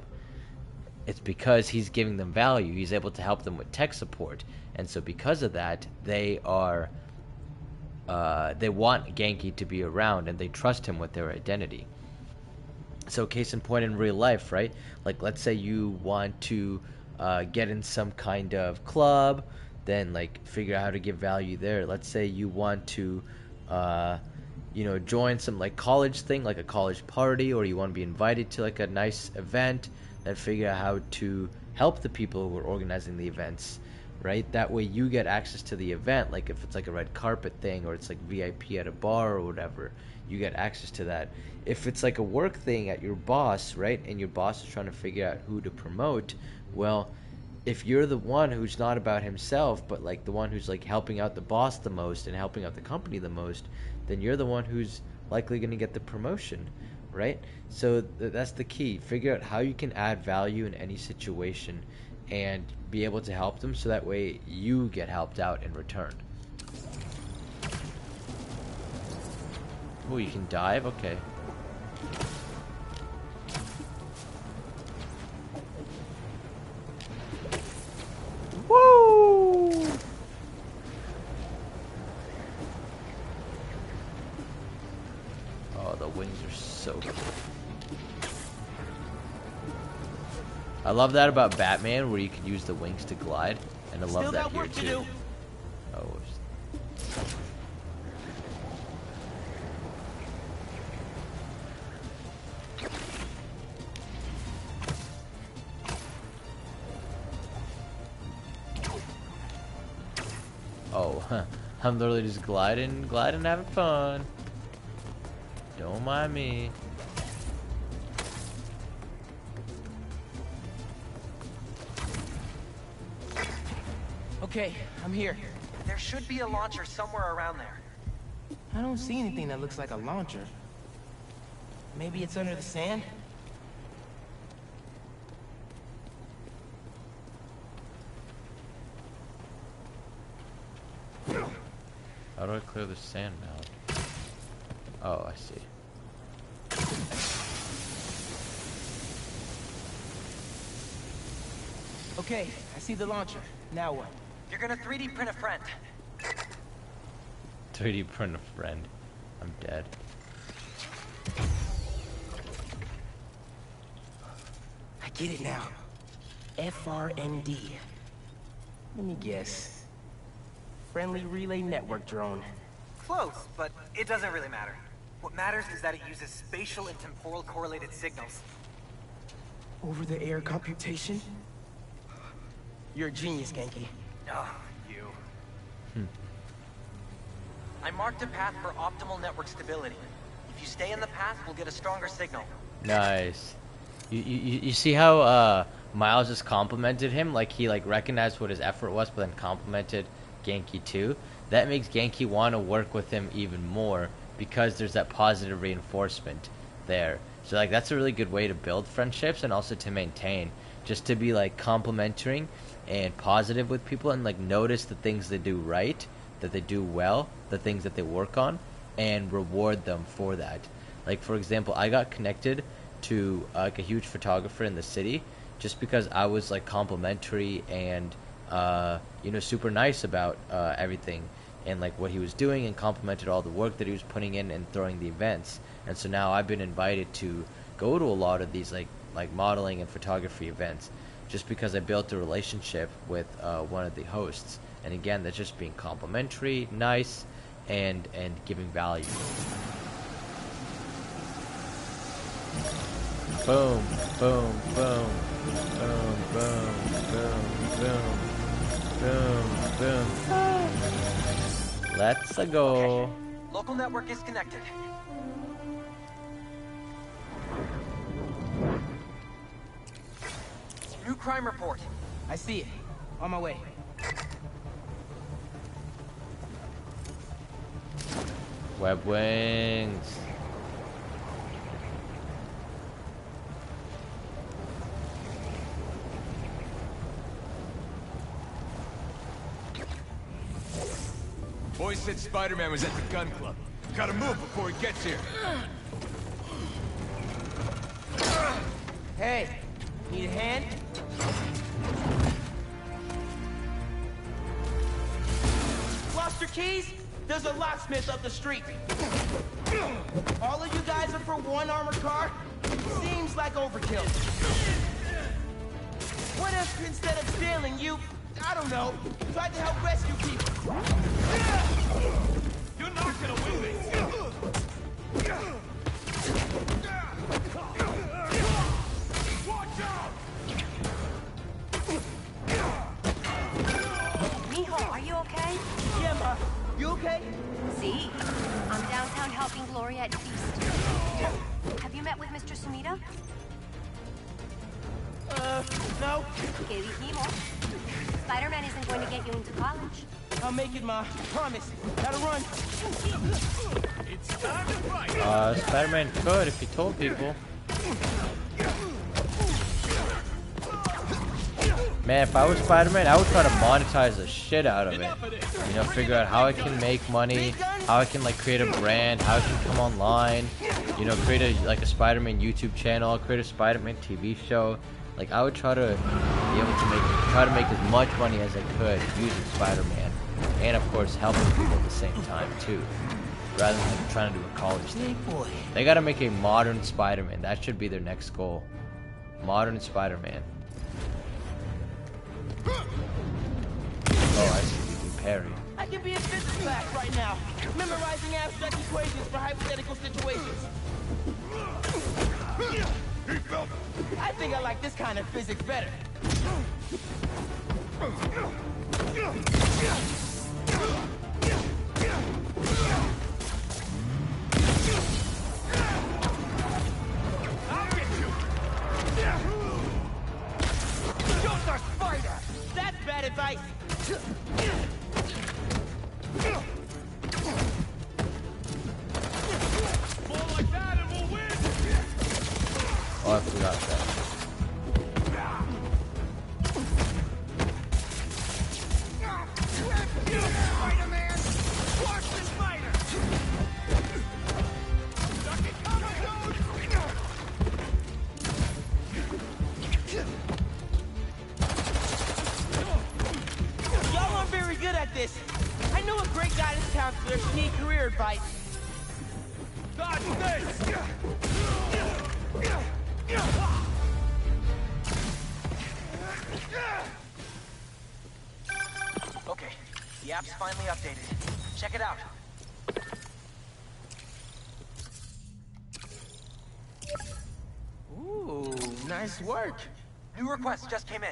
It's because he's giving them value. He's able to help them with tech support. And so because of that, they want Genki to be around, and they trust him with their identity. So case in point in real life, right? Like, let's say you want to get in some kind of club, then like figure out how to give value there. Let's say you want to join some like college thing, like a college party, or you want to be invited to like a nice event, then figure out how to help the people who are organizing the events, right? That way you get access to the event. Like if it's like a red carpet thing, or it's like VIP at a bar or whatever, you get access to that. If it's like a work thing at your boss, right, and your boss is trying to figure out who to promote, well, if you're the one who's not about himself, but like the one who's like helping out the boss the most and helping out the company the most, then you're the one who's likely going to get the promotion, right? So that's the key. Figure out how you can add value in any situation and be able to help them, so that way you get helped out in return. Oh, you can dive? Okay. Woo! Oh, the wings are so cool. I love that about Batman, where you can use the wings to glide, and I love that here too. Oh. Oh, I'm literally just gliding, having fun. Don't mind me. Okay, I'm here. There should be a launcher somewhere around there. I don't see anything that looks like a launcher. Maybe it's under the sand? How do I clear the sand out? Oh, I see. Okay, I see the launcher. Now what? You're gonna 3D print a friend. 3D print a friend. I'm dead. I get it now. FRND. Let me guess. Friendly Relay Network drone. Close, but it doesn't really matter. What matters is that it uses spatial and temporal correlated signals. Over-the-air computation? You're a genius, Genki. Oh, you. I marked a path for optimal network stability. If you stay in the path, we'll get a stronger signal. Nice. You see how Miles just complimented him, like he like recognized what his effort was, but then complimented Genki too. That makes Genki want to work with him even more because there's that positive reinforcement there. So like that's a really good way to build friendships and also to maintain, just to be like complimenting and positive with people and like notice the things they do right, that they do well, the things that they work on, and reward them for that. Like for example, I got connected to like a huge photographer in the city just because I was like complimentary and you know, super nice about everything and like what he was doing, and complimented all the work that he was putting in and throwing the events. And so now I've been invited to go to a lot of these like modeling and photography events just because I built a relationship with one of the hosts. And again, that's just being complimentary, nice, and giving value. Boom, boom, boom, boom, boom, boom, boom, boom, boom. Let's go. Okay. Local network is connected. New crime report. I see it. On my way. Web wings. Boys said Spiderman was at the gun club. Gotta move before he gets here. Hey, need a hand? Lost your keys? There's a locksmith up the street. All of you guys are for one armored car? Seems like overkill. What if instead of stealing, you, I don't know, tried to help rescue people? You're not gonna win this! Watch out! Mijo, are you okay? Yeah, Ma. You okay? See? I'm downtown helping Gloria at Feast. Have you met with Mr. Sumida? No. Que dijimos? Spider-Man isn't going to get you into college. I'll make it, Ma. Promise. Gotta run. It's time to fight! Spider-Man could if he told people. Man, if I was Spider-Man, I would try to monetize the shit out of it. You know, figure out how I can make money, how I can like create a brand, how I can come online. You know, create a Spider-Man YouTube channel, create a Spider-Man TV show. Like I would try to be able to make as much money as I could using Spider-Man, and of course helping people at the same time too, rather than like, trying to do a college thing. They gotta make a modern Spider-Man. That should be their next goal. Modern Spider-Man. Oh, I see. You can parry. I can be in physics class right now, memorizing abstract equations for hypothetical situations. I think I like this kind of physics better. I'll get you! You're the spider! That's bad advice! More like that and we'll win! Oh, I forgot that. Spider-Man! Watch the spider! Duck it, come on, Y'all aren't very good at this. I know a great guidance counselor if you need career advice. dodge this! Okay, the app's finally updated. Check it out. Ooh, nice work. New request just came in.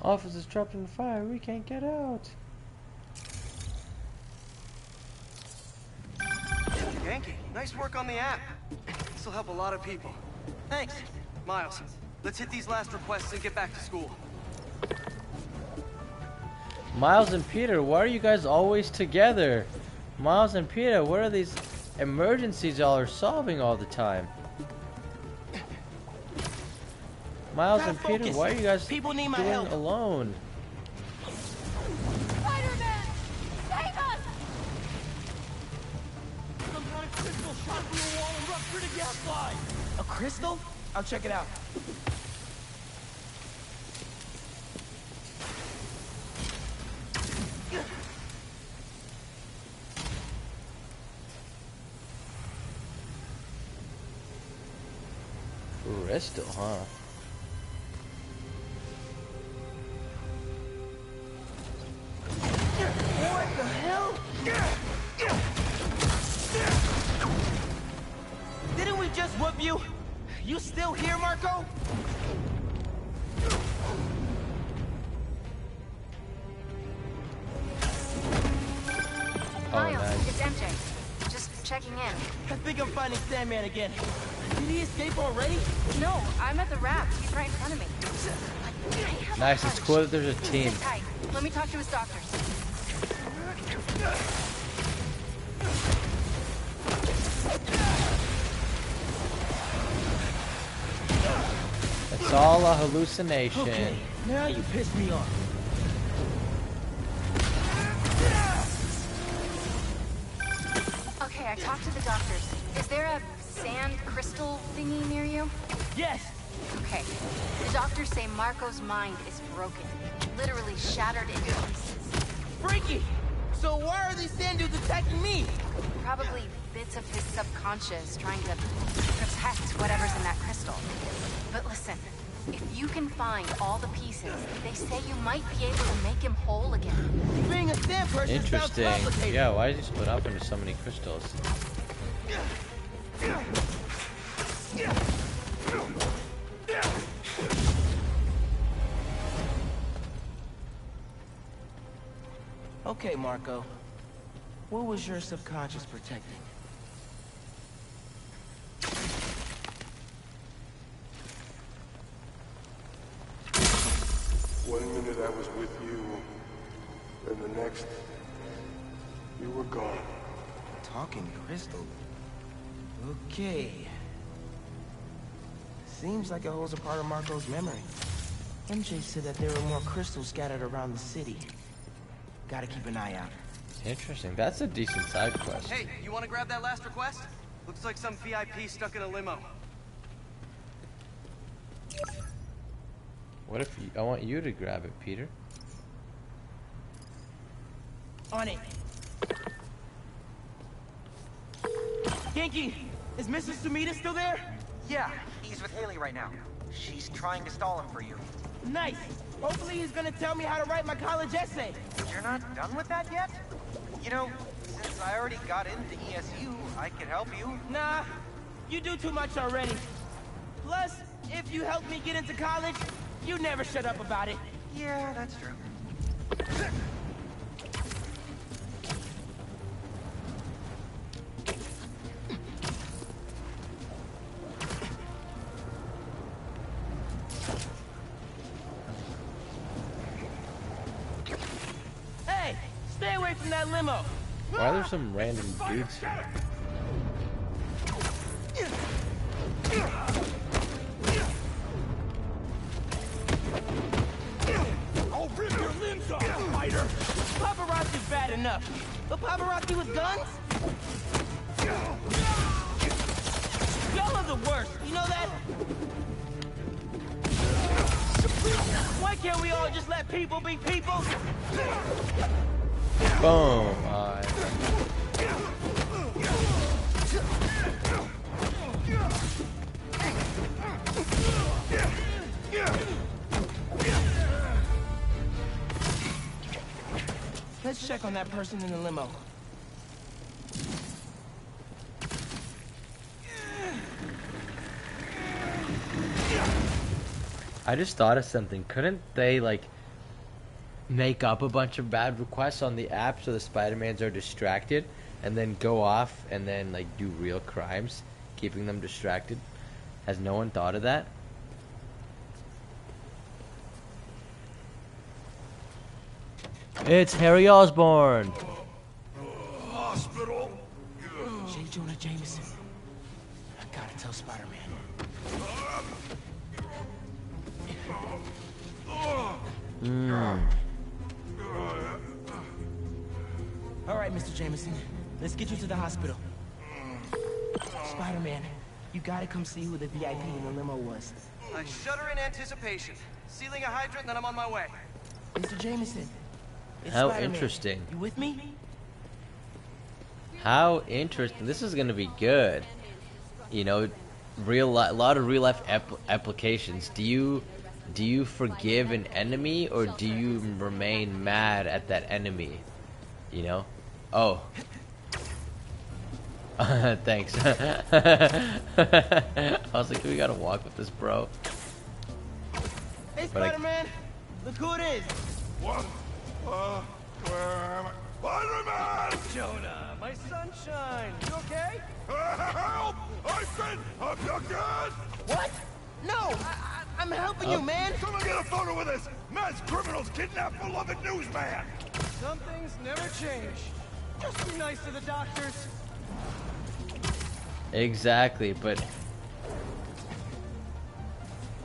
Office is trapped in the fire. We can't get out. Yankee, nice work on the app. This'll help a lot of people. Thanks. Miles, let's hit these last requests and get back to school. Miles and Peter, why are you guys always together? Miles and Peter, what are these emergencies y'all are solving all the time? Miles and Peter, why are you guys doing alone? Spiderman! Save us! Some kind of crystal shot through a wall and ruptured a gas line. A crystal? I'll check it out. Crystal, huh? What the hell? Didn't we just whoop you? You still here, Marco? Miles, nice. it's MJ. Just checking in. I think I'm finding Sandman again. Did he escape already? No, I'm at the wrap. He's right in front of me. Nice, it's cool that there's a team. Sit tight. Let me talk to his doctors. It's all a hallucination. Okay, now you pissed me off. Okay, I talked to the doctors. Is there a sand crystal thingy near you? Yes. Okay. The doctors say Marco's mind is broken. Literally shattered into pieces. Freaky! So why are these sand dudes attacking me? Probably bits of his subconscious trying to protect whatever's in that crystal. But listen, if you can find all the pieces, they say you might be able to make him whole again. Being a sand person sounds Interesting. complicated. Yeah, why did he split up into so many crystals? Okay, Marco. What was your subconscious protecting? One minute I was with you, and the next, you were gone. Talking crystal. Okay. Seems like it holds a part of Marco's memory. MJ said that there were more crystals scattered around the city. Gotta keep an eye out. Interesting. That's a decent side quest. Hey, you want to grab that last request? Looks like some VIP stuck in a limo. What if I want you to grab it, Peter? On it. Genki, is Mrs. Sumida still there? Yeah, he's with Haley right now. She's trying to stall him for you. Nice. Hopefully he's gonna tell me how to write my college essay. You're not done with that yet? You know, since I already got into ESU, I could help you. Nah, you do too much already. Plus, if you help me get into college, you never shut up about it. Yeah, that's true. Hey, stay away from that limo. Why are there some random dudes here? I'll rip your limbs off, spider! Paparazzi's bad enough, but paparazzi with guns? Y'all are the worst, you know that? Why can't we all just let people be people? Boom. Let's check on that person in the limo. I just thought of something. Couldn't they, like, make up a bunch of bad requests on the app so the Spider-Mans are distracted and then go off and then, like, do real crimes, keeping them distracted? Has no one thought of that? It's Harry Osborn. Hospital. J. Jonah Jameson. I gotta tell Spider-Man. All right, Mr. Jameson. Let's get you to the hospital. Spider-Man, you gotta come see who the VIP in the limo was. I shudder in anticipation. Sealing a hydrant, and then I'm on my way. Mr. Jameson. It's How Spider-Man. interesting. You with me? How interesting. This is gonna be good. You know, a lot of real life applications. Do you forgive an enemy, or do you remain mad at that enemy? You know? Oh. Thanks. I was like, we gotta walk with this, bro. Hey, But Spider-Man. Look who it is. What? Where am I? Spider-Man! Jonah, my sunshine. You okay? Help! I've been abducted! What? No! I'm helping you, man! Someone get a photo of this! Mass criminals kidnap beloved newsman! Some things never change. Just be nice to the doctors. Exactly, but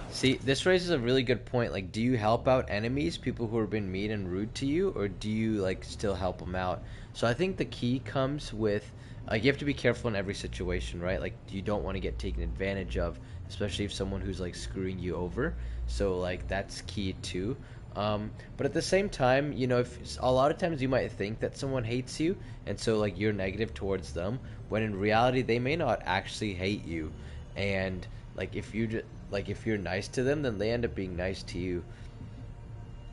see, this raises a really good point. Like, do you help out enemies, people who have been mean and rude to you, or do you like still help them out? So I think the key comes with you have to be careful in every situation, right? Like, you don't want to get taken advantage of, especially if someone who's like screwing you over. So like that's key too. But at the same time, you know, if a lot of times you might think that someone hates you, and so like you're negative towards them, when in reality they may not actually hate you. And like if you're nice to them, then they end up being nice to you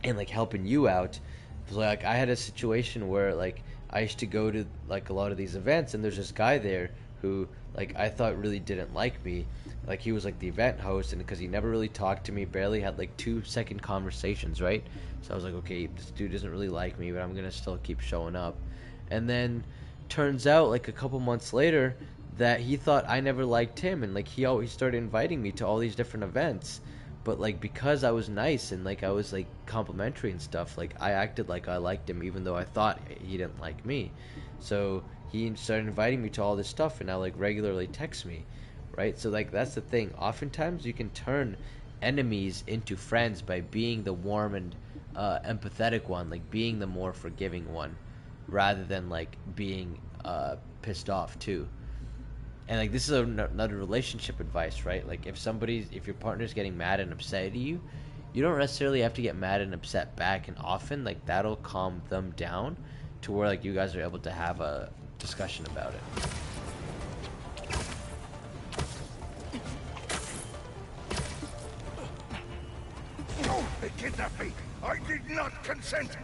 and like helping you out. Like I had a situation where like I used to go to like a lot of these events, and there's this guy there who like I thought really didn't like me. Like he was like the event host, and because he never really talked to me, barely had like 2-second conversations, right? So I was like, okay, this dude doesn't really like me, but I'm gonna still keep showing up. And then turns out like a couple months later that he thought I never liked him, and like he always started inviting me to all these different events. But like because I was nice and like I was like complimentary and stuff, like I acted like I liked him even though I thought he didn't like me. So he started inviting me to all this stuff, and now like regularly texts me, right? So like that's the thing. Oftentimes you can turn enemies into friends by being the warm and empathetic one, like being the more forgiving one, rather than like being pissed off too. And like this is another relationship advice, right? Like if your partner's getting mad and upset at you, you don't necessarily have to get mad and upset back, and often like that'll calm them down to where like you guys are able to have a discussion about it. Oh, they kidnapped me! I did not consent!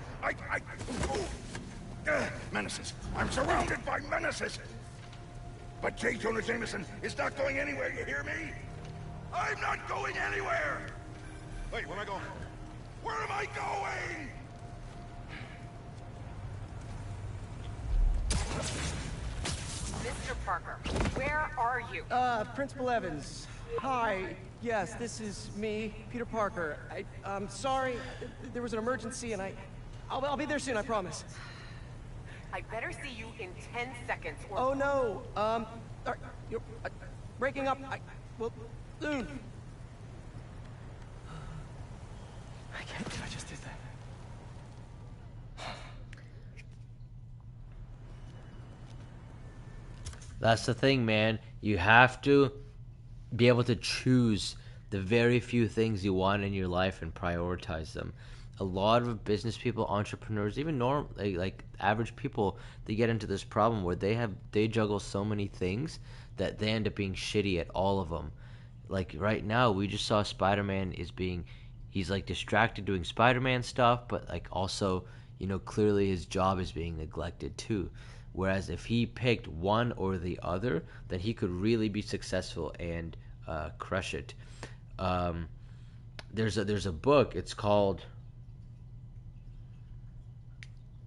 Menaces! I'm surrounded by menaces! But J. Jonah Jameson is not going anywhere, you hear me? I'm not going anywhere! Wait, where am I going? Where am I going? Mr. Parker, where are you? Principal Evans. Hi. Yes, this is me, Peter Parker. I'm sorry. There was an emergency, and I'll be there soon, I promise. I better see you in 10 seconds or... Oh, no. You're breaking up. Well, soon. I can't believe I just did that. That's the thing, man. You have to be able to choose the very few things you want in your life and prioritize them. A lot of business people, entrepreneurs, even like average people, they get into this problem where they juggle so many things that they end up being shitty at all of them. Like right now, we just saw Spider-Man he's like distracted doing Spider-Man stuff, but like also, you know, clearly his job is being neglected too. Whereas if he picked one or the other, then he could really be successful and crush it. There's a book. It's called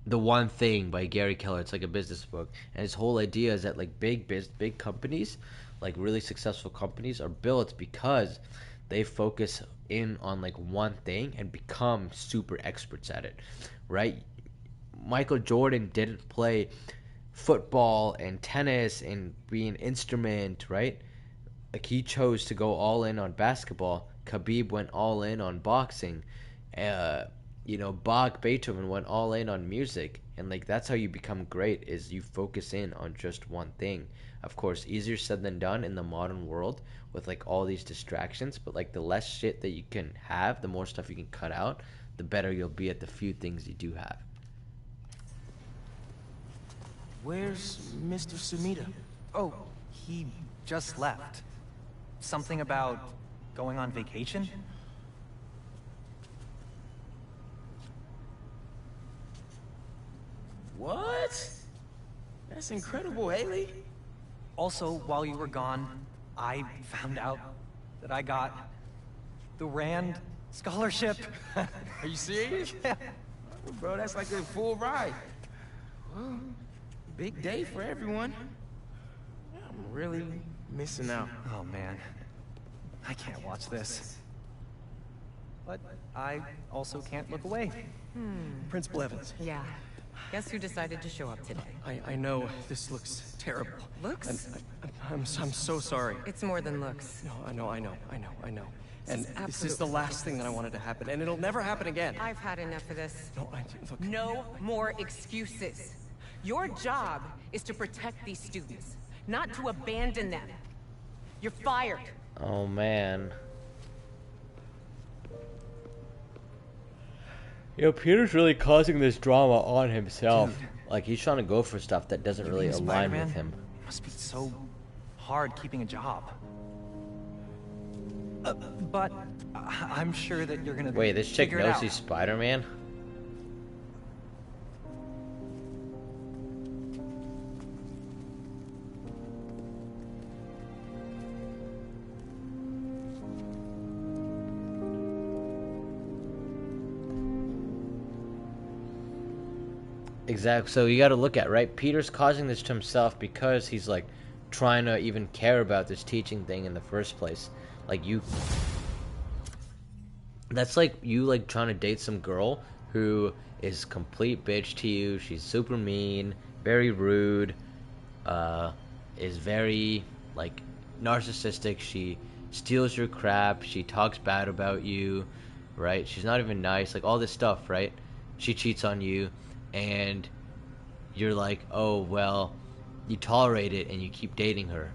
The One Thing by Gary Keller. It's like a business book, and his whole idea is that like big companies, like really successful companies are built because they focus in on like one thing and become super experts at it, right? Michael Jordan didn't play football and tennis and be an instrument, right? Like he chose to go all in on basketball. Khabib went all in on boxing. Uh, Bach Beethoven went all in on music, and like that's how you become great. Is you focus in on just one thing. Of course, easier said than done in the modern world with like all these distractions. But like the less shit that you can have, the more stuff you can cut out, the better you'll be at the few things you do have. Where's Mr. Sumida? Oh, he just left. Something about going on vacation? What? That's incredible, Haley. Also, while you were gone, I found out that I got the Rand scholarship. Are you serious? Yeah. Bro, that's like a full ride. Well, big day for everyone. I'm really missing out. Oh man, I can't watch this. But I also can't look away. Principal Evans. Yeah. Guess who decided to show up today? I know this looks terrible. Looks? I'm so sorry. It's more than looks. No, I know. And this is the last thing that I wanted to happen, and it'll never happen again. I've had enough of this. No, look. No more excuses. Your job is to protect these students, not to abandon them. You're fired. Oh man. Peter's really causing this drama on himself. Dude. Like he's trying to go for stuff that doesn't really align Spider-Man? with him. It must be so hard keeping a job. But I'm sure that you're gonna Wait, this chick figure it knows out. he's Spider-Man? Exactly. So you got to look at, right? Peter's causing this to himself because he's like trying to even care about this teaching thing in the first place. Like that's like you like trying to date some girl who is complete bitch to you. She's super mean, very rude, is very like narcissistic. She steals your crap. She talks bad about you, right? She's not even nice. Like all this stuff, right? She cheats on you. And you're like, oh, well, you tolerate it and you keep dating her.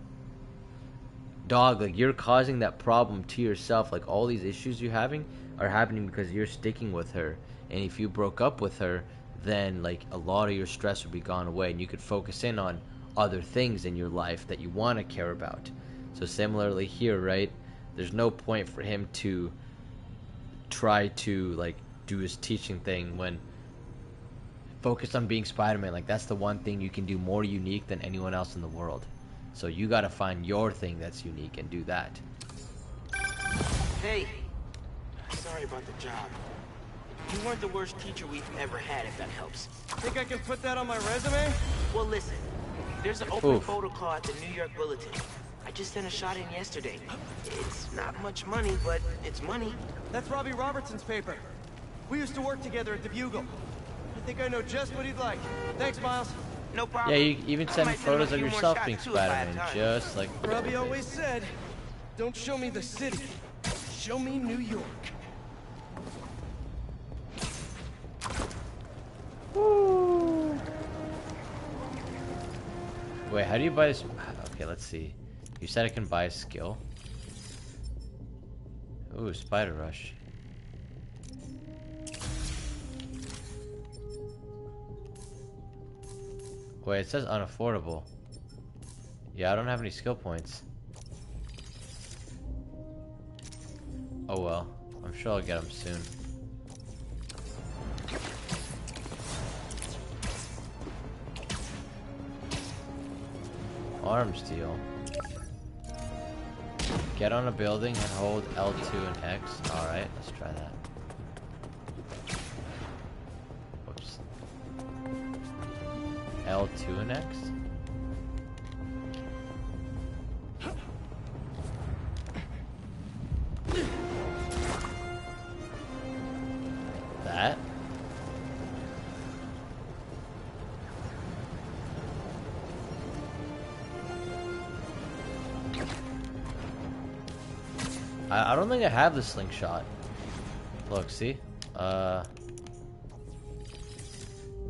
Dog, like, you're causing that problem to yourself. Like, all these issues you're having are happening because you're sticking with her. And if you broke up with her, then, like, a lot of your stress would be gone away. And you could focus in on other things in your life that you want to care about. So, similarly here, right? There's no point for him to try to, like, do his teaching thing when focus on being Spider-Man. Like that's the one thing you can do more unique than anyone else in the world. So you gotta find your thing that's unique and do that. Hey, sorry about the job. You weren't the worst teacher we've ever had, if that helps. Think I can put that on my resume? Well, listen. There's an open photo call at the New York Bulletin. I just sent a shot in yesterday. It's not much money, but it's money. That's Robbie Robertson's paper. We used to work together at the Bugle. I think I know just what he'd like. Thanks, Miles. No problem. Yeah, you even send photos of yourself being Spider-Man, just like... Robbie always said, don't show me the city, show me New York. Woo. Wait, how do you buy this? Okay, let's see. You said I can buy a skill. Ooh, Spider Rush. Wait, it says unaffordable. Yeah, I don't have any skill points. Oh well, I'm sure I'll get them soon. Arm steal. Get on a building and hold L2 and X. Alright, let's try that. Whoops. L2 and X? I don't think I have the slingshot. Look, see? I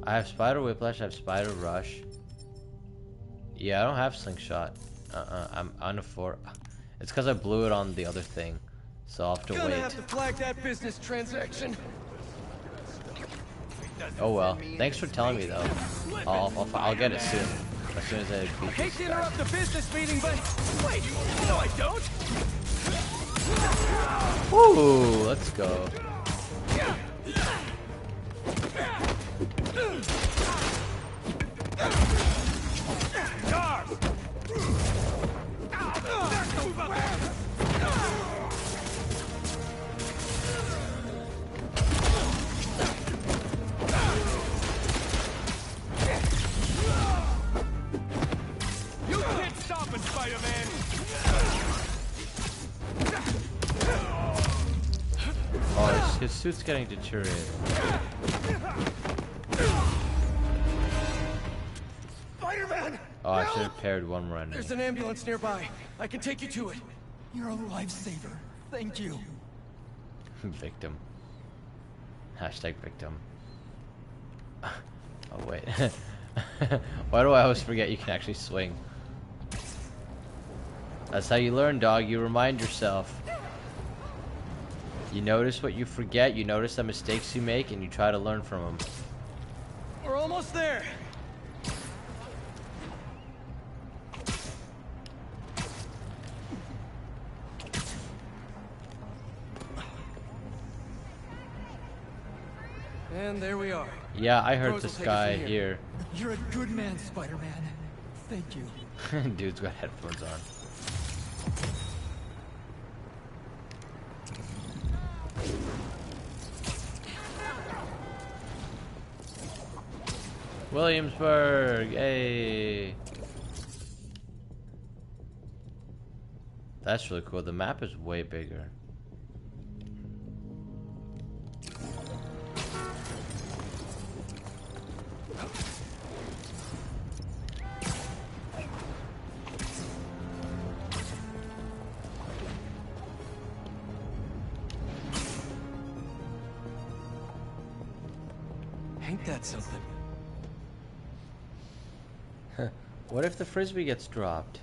have Spider Whiplash, I have Spider Rush. Yeah, I don't have slingshot. I'm unafford. It's because I blew it on the other thing. So I'll have to Gonna wait. have to flag that business transaction. Oh well. Thanks for telling me though. I'll get it soon. As soon as I beat I hate this to guy. interrupt the business meeting, but wait, no I don't. Ooh, let's go. You can't stop it, Spider-Man. Oh, his suit's getting deteriorated. Spider-Man! Oh, I should have paired one more enemy. There's an ambulance nearby. I can take you to it. You're a lifesaver. Thank you. Victim. Hashtag victim. Oh wait. Why do I always forget you can actually swing? That's how you learn, dog. You remind yourself. You notice what you forget, you notice the mistakes you make, and you try to learn from them. We're almost there. And there we are. Yeah, I heard Rose will this take it guy from here. You're a good man, Spider-Man. Thank you. Dude's got headphones on. Williamsburg, yay! That's really cool. The map is way bigger. Ain't that something? What if the frisbee gets dropped?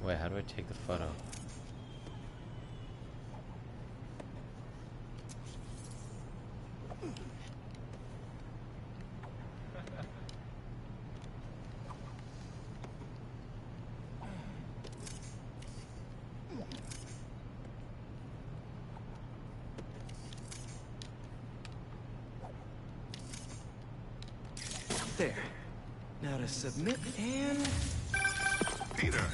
Wait, how do I take the photo? There. Now to submit and... Peter,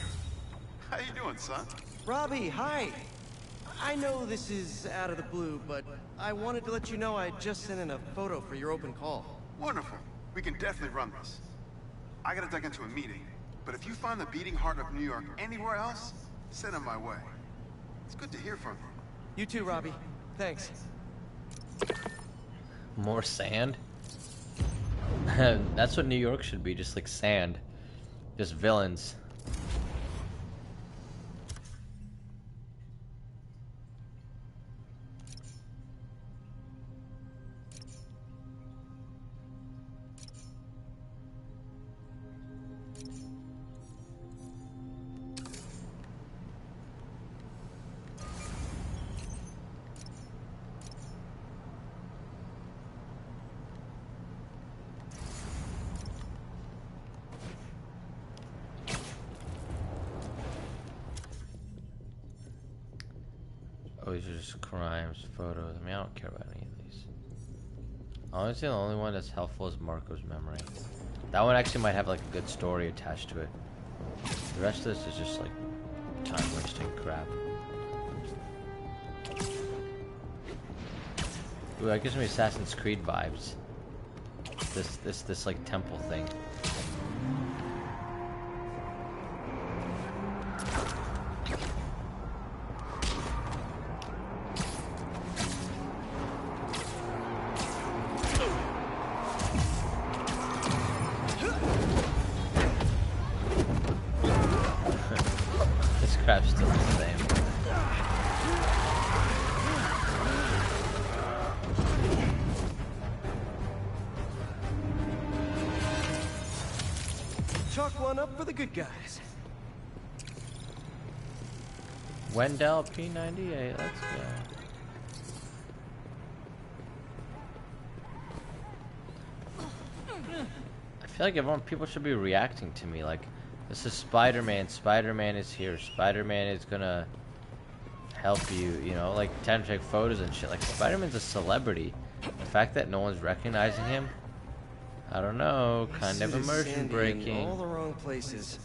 how you doing, son? Robbie, hi! I know this is out of the blue, but I wanted to let you know I just sent in a photo for your open call. Wonderful. We can definitely run this. I gotta duck into a meeting, but if you find the beating heart of New York anywhere else, send it my way. It's good to hear from you. You too, Robbie. Thanks. More sand? That's what New York should be, just like sand. Just villains. Oh, these are just crimes, photos. I mean, I don't care about any of these. Honestly, the only one that's helpful is Marco's memory. That one actually might have like a good story attached to it. The rest of this is just like time-wasting crap. Ooh, that gives me Assassin's Creed vibes. This like temple thing. chalk one up for the good guys. Wendell P98, let's go. I feel like people should be reacting to me like, this is Spider-Man, Spider-Man is here, Spider-Man is gonna help you, you know, like time to take photos and shit. Like, Spider-Man's a celebrity. The fact that no one's recognizing him, I don't know, kind of immersion breaking. In all the wrong places.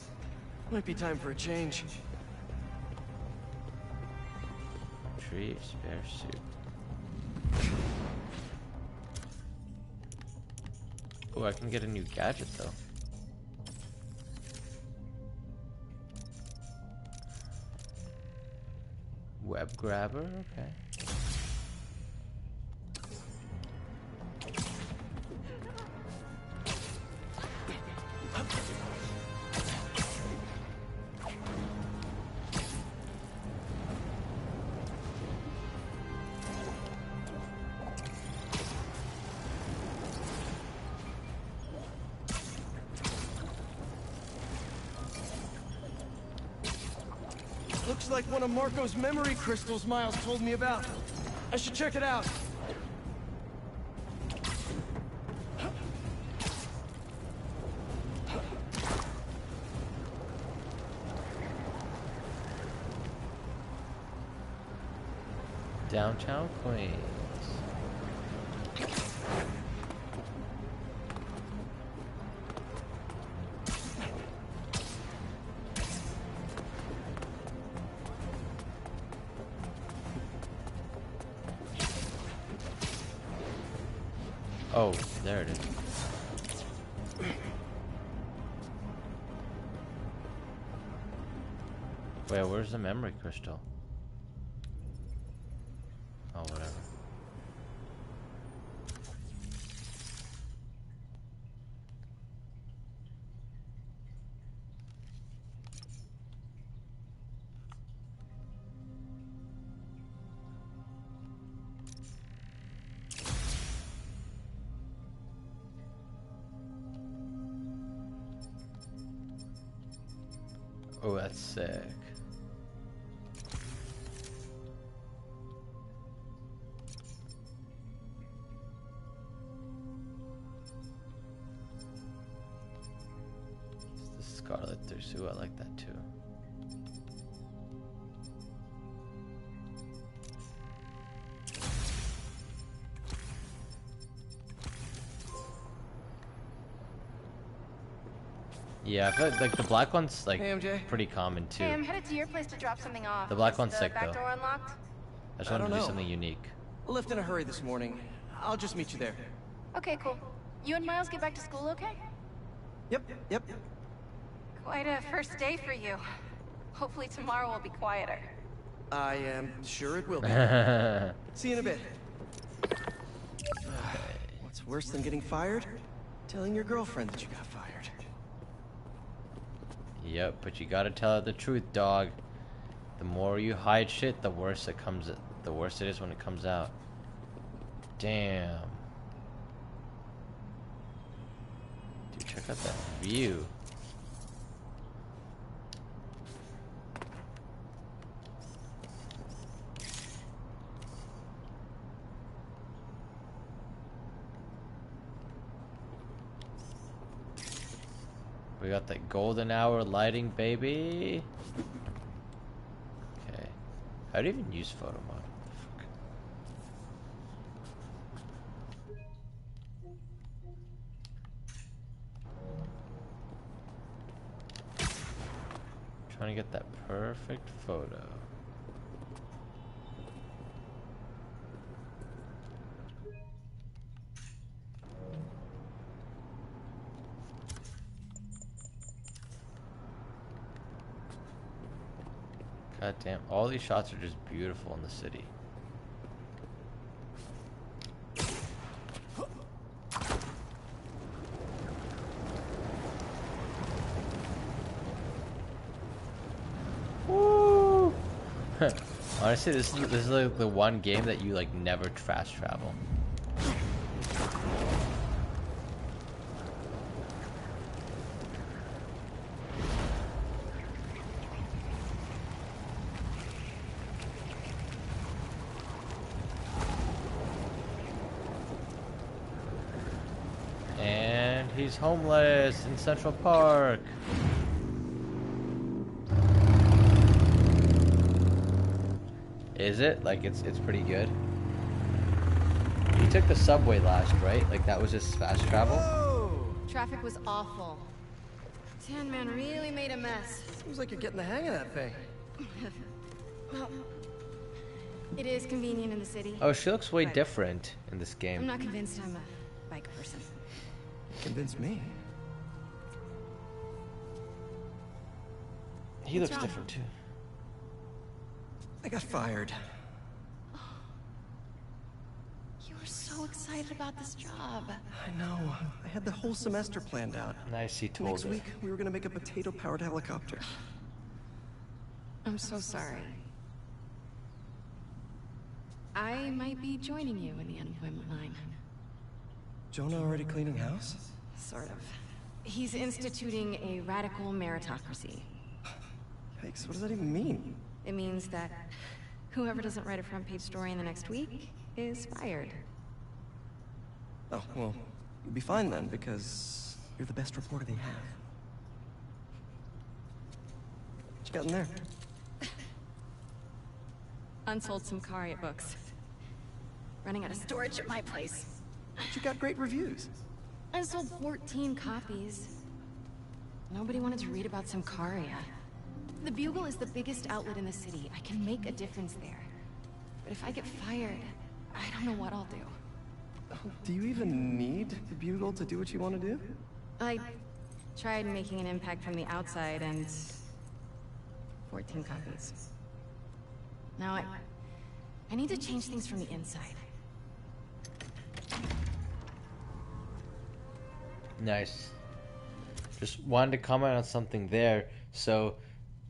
Might be time for a change. Retrieve spare suit. Oh, I can get a new gadget though. Web grabber, okay. Looks like one of Marco's memory crystals Miles told me about. I should check it out. Downtown Queens. Oh, there it is. Wait, where's the memory crystal? Oh, whatever. Oh, that's sick. It's the Scarlet Thursu, I like that too. Yeah, I feel like the black one's like pretty common too. Hey, I'm headed to your place to drop something off. The black Is one's the sick back though. door unlocked? I just wanted to do something unique. I left in a hurry this morning. I'll just meet you there. Okay, cool. You and Miles get back to school okay? Yep. Quite a first day for you. Hopefully tomorrow will be quieter. I am sure it will be. See you in a bit. What's worse than getting fired? Telling your girlfriend that you got fired. Yep, but you gotta tell her the truth, dog. The more you hide shit, the worse it comes. The worse it is when it comes out. Damn. Dude, check out that view. We got that golden hour lighting, baby. Okay. How do you even use photo mode? Fuck. Trying to get that perfect photo. God damn, all these shots are just beautiful in the city. Woo! Honestly, this is like the one game that you like never fast travel. He's homeless in Central Park. Is it? Like, it's pretty good. He took the subway last, right? Like, that was his fast travel? Traffic was awful. Tan Man really made a mess. Seems like you're getting the hang of that thing. Well, it is convenient in the city. Oh, she looks way different in this game. I'm not convinced I'm a bike person. Convince me. He looks different too. I got fired. You were so excited about this job. I know. I had the whole semester planned out. Nice, he told Next her. week, we were gonna make a potato-powered helicopter. I'm so sorry. I might be joining you in the unemployment line. Jonah already cleaning house? Sort of. He's instituting a radical meritocracy. Yikes, what does that even mean? It means that whoever doesn't write a front-page story in the next week is fired. Oh, well, you'll be fine then, because you're the best reporter they have. What you got in there? Unsold Symkaria books. Running out of storage at my place. But you got great reviews. I sold 14 copies. Nobody wanted to read about Symkaria. The Bugle is the biggest outlet in the city. I can make a difference there. But if I get fired, I don't know what I'll do. Do you even need the Bugle to do what you want to do? I tried making an impact from the outside and 14 copies. Now I need to change things from the inside. Nice. Just wanted to comment on something there. So,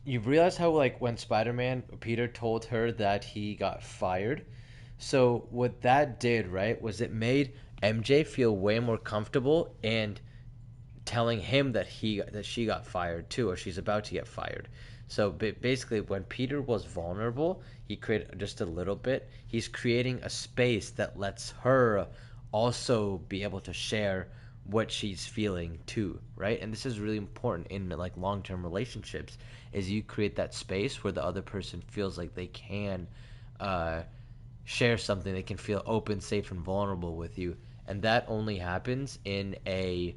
you realize how, like, when Spider-Man, Peter told her that he got fired? So, what that did, right, was it made MJ feel way more comfortable and telling him that she got fired too, or she's about to get fired. So, basically, when Peter was vulnerable, he created just a little bit. He's creating a space that lets her also be able to share what she's feeling too, right? And this is really important in, like, long-term relationships, is you create that space where the other person feels like they can share something, they can feel open, safe, and vulnerable with you. And that only happens in a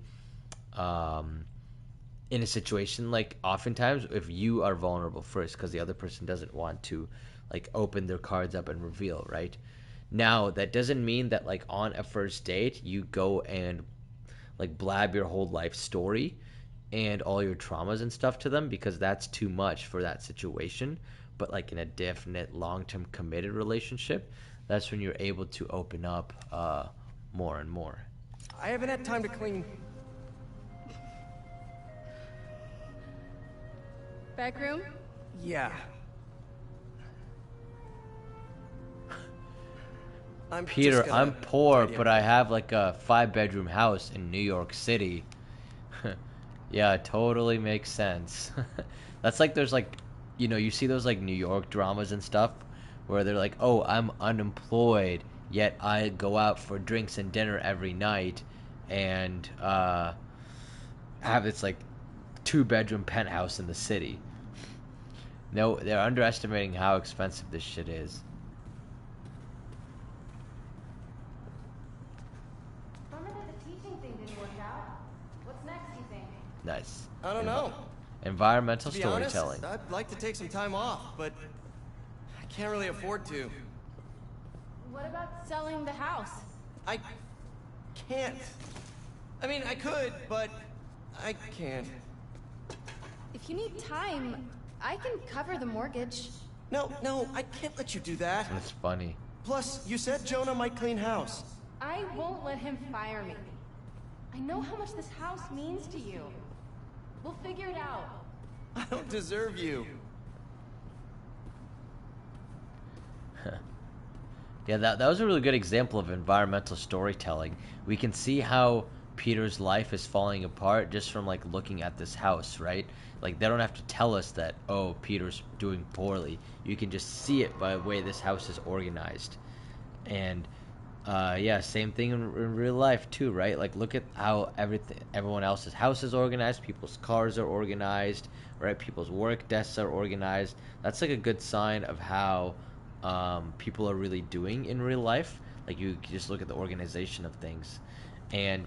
situation, like, oftentimes if you are vulnerable first, because the other person doesn't want to, like, open their cards up and reveal, right? Now, that doesn't mean that, like, on a first date you go and, like, blab your whole life story and all your traumas and stuff to them, because that's too much for that situation. But, like, in a definite long-term committed relationship, that's when you're able to open up more and more. I haven't had time to clean. Back room? Yeah. Peter, I'm poor, but I have, like, a 5-bedroom house in New York City. Yeah, it totally makes sense. That's like, there's, like, you know, you see those, like, New York dramas and stuff where they're like, oh, I'm unemployed, yet I go out for drinks and dinner every night and have this, like, 2-bedroom penthouse in the city. No, they're underestimating how expensive this shit is. Nice. I don't know. Environmental To be storytelling. honest, I'd like to take some time off, but I can't really afford to. What about selling the house? I can't. I mean, I could, but I can't. If you need time, I can cover the mortgage. No, I can't let you do that. That's funny. Plus, you said Jonah might clean house. I won't let him fire me. I know how much this house means to you. We'll figure it out. I don't deserve you. Yeah, that was a really good example of environmental storytelling. We can see how Peter's life is falling apart just from, like, looking at this house, right? Like, they don't have to tell us that, oh, Peter's doing poorly. You can just see it by the way this house is organized. And Yeah, same thing in real life too, right? Like, look at how everyone else's house is organized, people's cars are organized, right? People's work desks are organized. That's like a good sign of how people are really doing in real life. Like, you just look at the organization of things,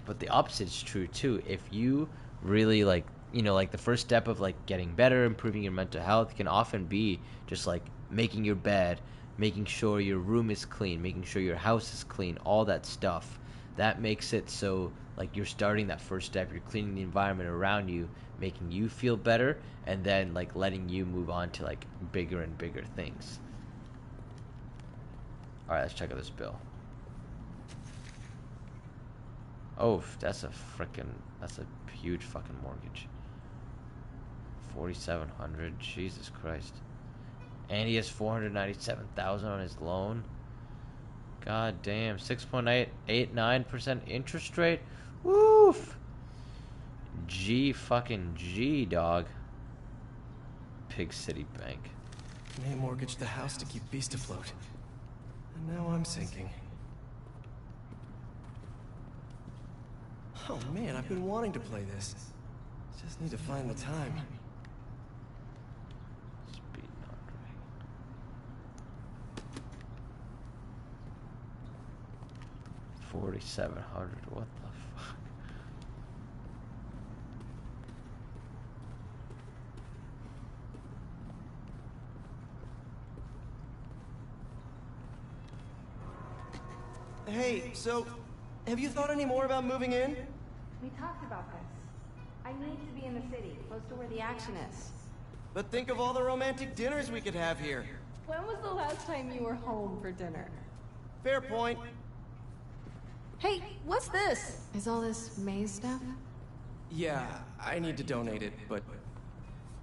but the opposite is true too. If you really like, like the first step of like getting better, improving your mental health can often be just like making your bed, making sure your room is clean, making sure your house is clean, all that stuff. That makes it so like you're starting that first step, you're cleaning the environment around you, making you feel better, and then like letting you move on to like bigger and bigger things. All right, let's check out this bill. Oh, that's a huge fucking mortgage. 4,700. Jesus Christ. And he has 497,000 on his loan. God damn. 6.889% interest rate. Woof. Fucking G, dog. Pig City Bank. May mortgaged the house to keep Beast afloat. And now I'm sinking. Oh man, I've been wanting to play this. Just need to find the time. Speed not right. 4,700. What the fuck? Hey, so, have you thought any more about moving in? We talked about this. I need to be in the city, close to where the action is. But think of all the romantic dinners we could have here. When was the last time you were home for dinner? Fair point. Hey, what's this? Is all this maze stuff? Yeah, I need to donate it, but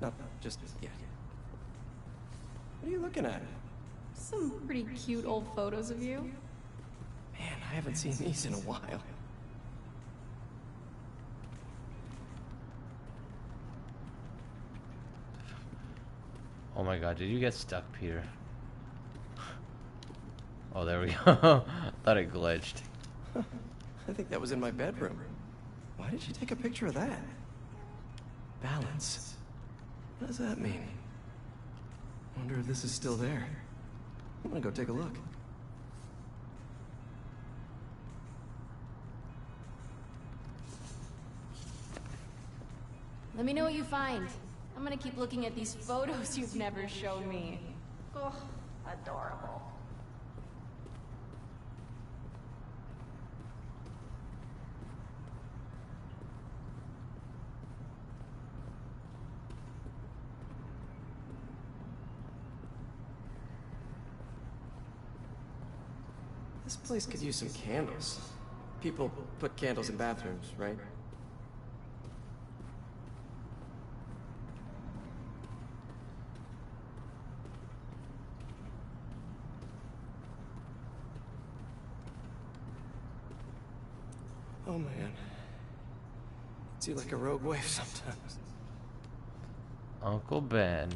not just yet. What are you looking at? Some pretty cute old photos of you. Man, I haven't seen these in a while. Oh my god, did you get stuck, Peter? Oh, there we go. Thought it glitched. I think that was in my bedroom. Why did she take a picture of that? Balance. What does that mean? Wonder if this is still there. I'm gonna go take a look. Let me know what you find. I'm gonna keep looking at these photos you've never shown me. Oh, adorable. This place could use some candles. People put candles in bathrooms, right? Oh man. It's you like a rogue wave sometimes. Uncle Ben.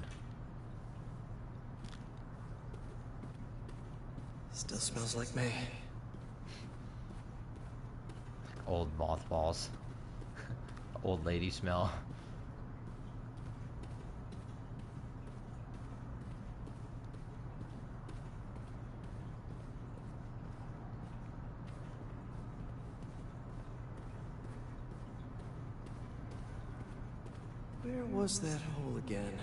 Still smells like May. Old mothballs. Old lady smell. Where was that hole again?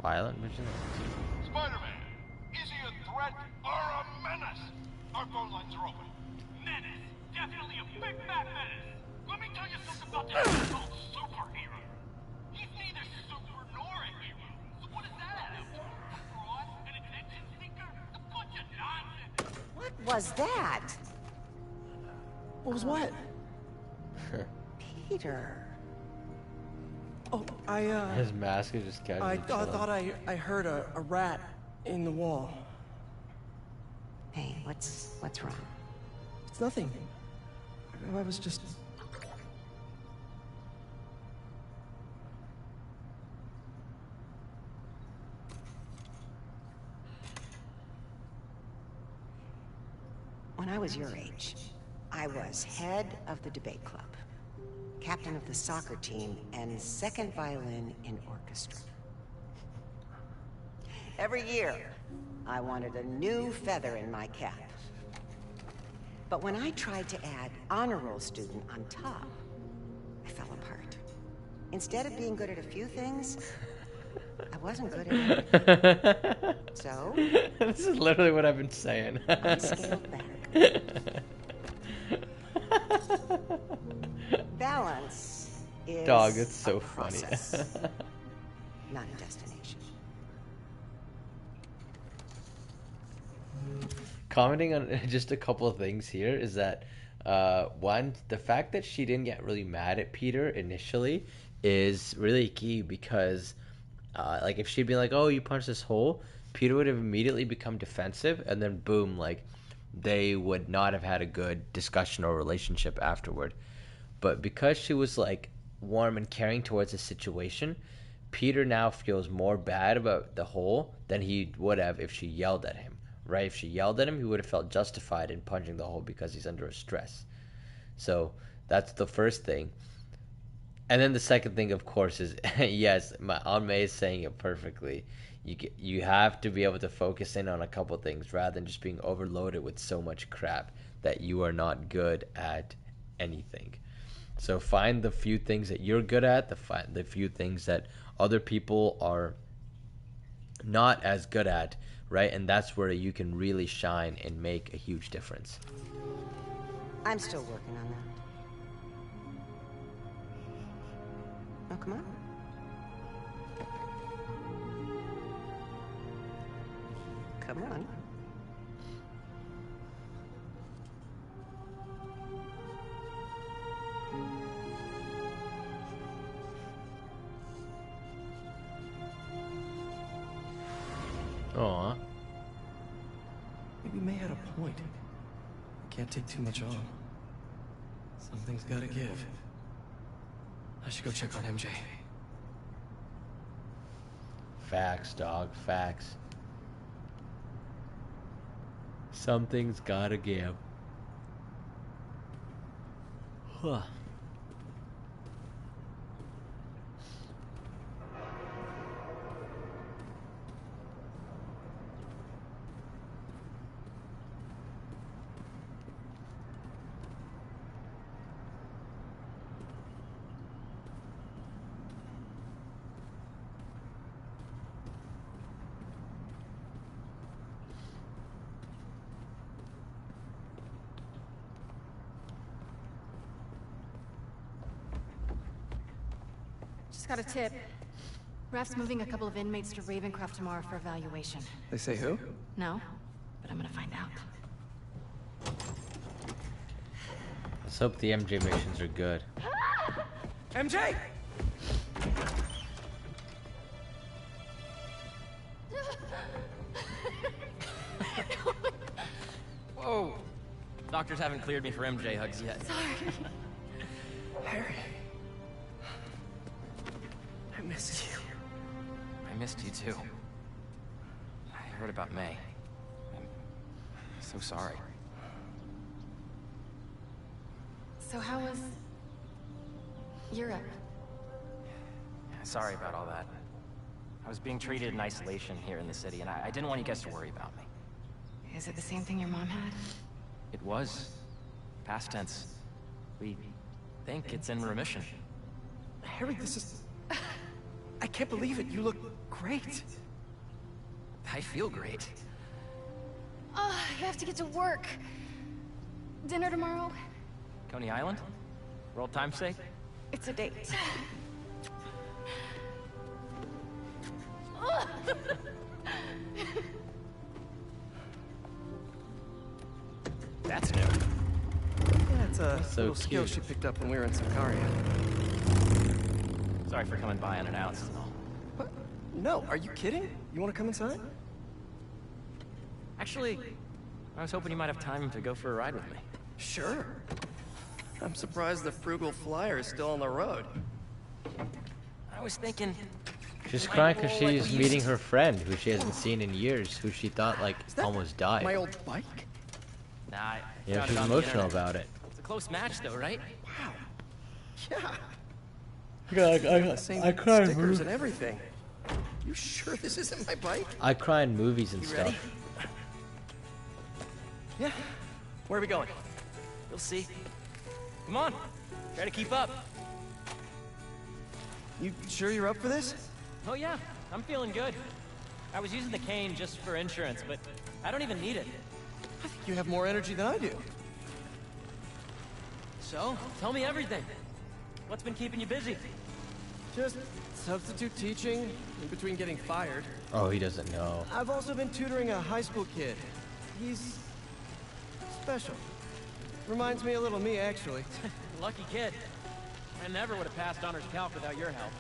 Violent vigilance. Spiderman, is he a threat or a menace? Our phone lines are open. Menace. Definitely a big fat menace. Let me tell you something about this so-called superhero. He's neither super nor a hero. So what does that add up to? A fraud? An attention seeker? A bunch of nonsense. What was that? What was what? Peter. Oh, His mask is just casually thought I heard a rat in the wall. Hey, what's wrong? It's nothing. I was just... When I was your age, I was head of the debate club, captain of the soccer team, and second violin in orchestra. Every year, I wanted a new feather in my cap. But when I tried to add honor roll student on top, I fell apart. Instead of being good at a few things, I wasn't good at anything. So, this is literally what I've been saying. I scaled back. Balance is Dog, it's so a funny. process, not a destination. Commenting on just a couple of things here is that one, the fact that she didn't get really mad at Peter initially is really key because like if she'd been like, oh, you punched this hole, Peter would have immediately become defensive, and then boom, like they would not have had a good discussion or relationship afterward. But because she was like warm and caring towards the situation, Peter now feels more bad about the hole than he would have if she yelled at him, right? If she yelled at him, he would have felt justified in punching the hole because he's under a stress. So that's the first thing. And then the second thing, of course, is yes, Aunt May is saying it perfectly. You have to be able to focus in on a couple things rather than just being overloaded with so much crap that you are not good at anything. So find the few things that you're good at, the few things that other people are not as good at, right? And that's where you can really shine and make a huge difference. I'm still working on that. Oh, come on. Come on. Aw. Maybe May had a point. Can't take too much on. Something's gotta give. I should go check on MJ. Facts, dog. Facts. Something's gotta give. Huh. Just got a tip. Raph's moving a couple of inmates to Ravencroft tomorrow for evaluation. They say who? No, but I'm gonna find out. Let's hope the MJ missions are good. MJ! Whoa! Doctors haven't cleared me for MJ hugs yet. Sorry. Harry. I missed you. I missed you too. I heard about May. I'm so sorry. So how was Europe? Sorry about all that. I was being treated in isolation here in the city, and I didn't want you guys to worry about me. Is it the same thing your mom had? It was. Past tense. We think it's in remission. Harry, this is... I can't believe it. You look great. I feel great. Oh, I have to get to work. Dinner tomorrow? Coney Island? For old time's sake? It's a date. That's new. Yeah, it's a So little skill cute. she picked up when we were in Sicaria. Sorry for coming by unannounced. What? No, are you kidding? You want to come inside? Actually, I was hoping you might have time to go for a ride with me. Sure. I'm surprised the frugal flyer is still on the road. I was thinking... She's crying because she's meeting her friend who she hasn't seen in years, who she thought like almost died. My old bike? Nah, I Yeah, found she's it on the emotional internet. about it. It's a close match, though, right? Wow. Yeah. Yeah, Same I cried. stickers and everything. You sure this isn't my bike? I cry in movies and You stuff. ready? Yeah. Where are we going? You'll see. Come on. Try to keep up. You sure you're up for this? Oh yeah, I'm feeling good. I was using the cane just for insurance, but I don't even need it. I think you have more energy than I do. So, tell me everything. What's been keeping you busy? Just substitute teaching in between getting fired. Oh, he doesn't know. I've also been tutoring a high school kid. He's special. Reminds me a little of me, actually. Lucky kid. I never would have passed honors calc without your help.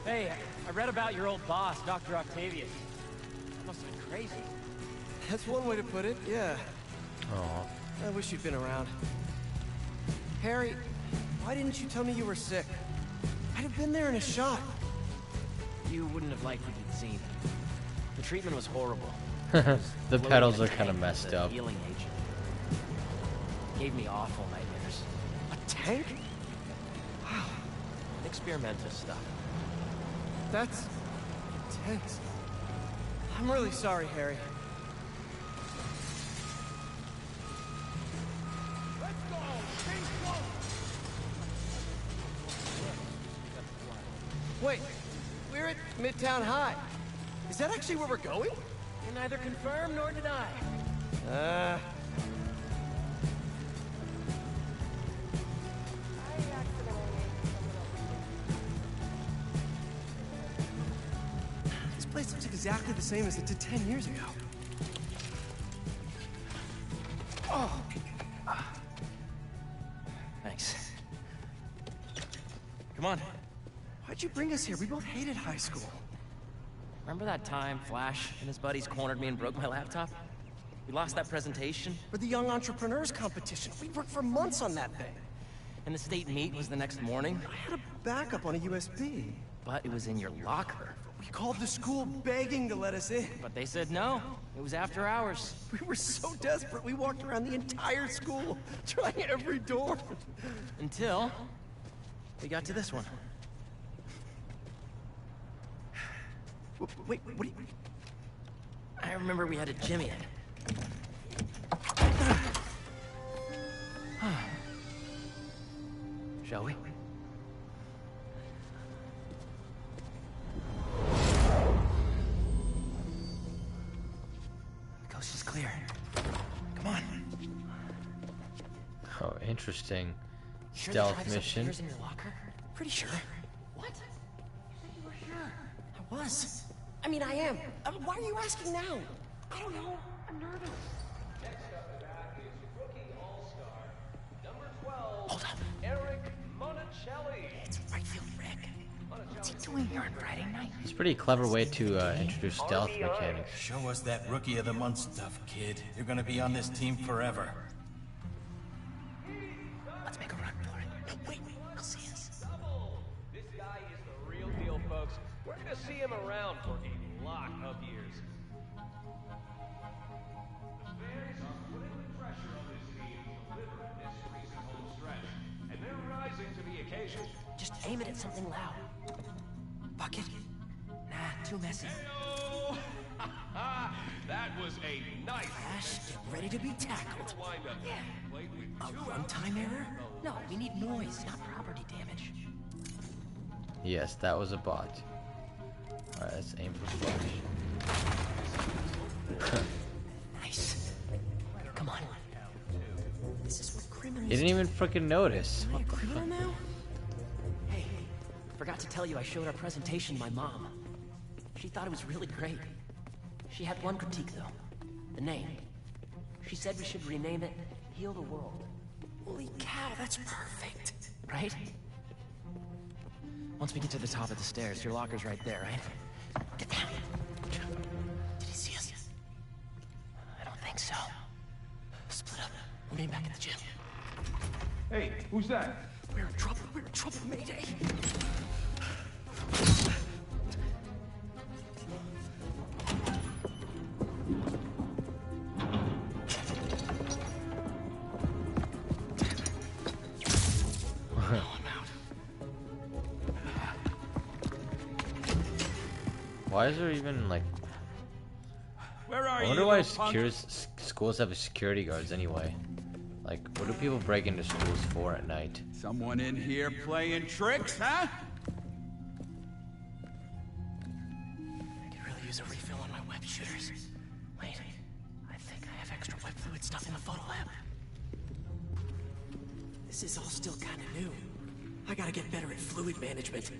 Hey, I read about your old boss, Dr. Octavius. That must have been crazy. That's one way to put it, yeah. Oh. I wish you'd been around. Harry, why didn't you tell me you were sick? I'd have been there in a shot. You wouldn't have liked what you'd seen. The treatment was horrible. The pedals are kind of messed up. Healing agent. Gave me awful nightmares. A tank? Wow. Experimental stuff. That's intense. I'm really sorry, Harry. Let's go! Stay close! Wait, we're at Midtown High. Is that actually where we're going? You neither confirm nor deny. This place looks exactly the same as it did 10 years ago. Oh. Thanks. Come on. Why'd you bring us here? We both hated high school. Remember that time Flash and his buddies cornered me and broke my laptop? We lost that presentation. For the Young Entrepreneurs Competition. We worked for months on that thing. And the state meet was the next morning. I had a backup on a USB. But it was in your locker. We called the school begging to let us in. But they said no. It was after hours. We were so desperate, we walked around the entire school, trying every door. Until we got to this one. Wait, what do you... I remember we had to jimmy it. Shall we? The coast is clear. Come on. Oh, interesting. Sure Stealth the drive's mission. upstairs in your locker? Pretty sure. What? You said you were sure. I was. I mean, I am. Why are you asking now? I don't know. I'm nervous. Next up to bat is rookie all-star, number 12, Hold up. Eric Monticelli. It's right field Rick. What's he doing here on Friday night? It's a pretty clever way to introduce stealth mechanics. Show us that Rookie of the Month stuff, kid. You're gonna be on this team forever. Let's make a run for it. No, wait. He'll see us. This guy is the real deal, folks. We're gonna see him around for a lot of years. The fans are putting the pressure on this team to deliver in this recent home stretch, and they're rising to the occasion. Just aim it at something loud. Bucket? Nah, too messy. Heyo! That was a nice Flash, get ready to be tackled. wind up. Played with A two runtime error? No, we need noise, not property damage. Yes, that was a bot. Alright, let's aim for Flash. Nice. Come on. This is what criminals He didn't even freaking notice. Am I a criminal now? Hey, forgot to tell you I showed our presentation to my mom. She thought it was really great. She had one critique though. The name. She said we should rename it Heal the World. Holy cow, that's perfect. Right? Once we get to the top of the stairs, your locker's right there, right? Get down. Did he see us? I don't think so. Split up. We're meeting back at the gym. Hey, who's that? We're in trouble. We're in trouble, Mayday. Why is there even like? Where are I wonder you, why little punk? schools have security guards anyway. Like, what do people break into schools for at night? Someone in here playing tricks, huh? I could really use a refill on my web shooters. Wait, I think I have extra web fluid stuff in the photo lab. This is all still kind of new. I gotta get better at fluid management.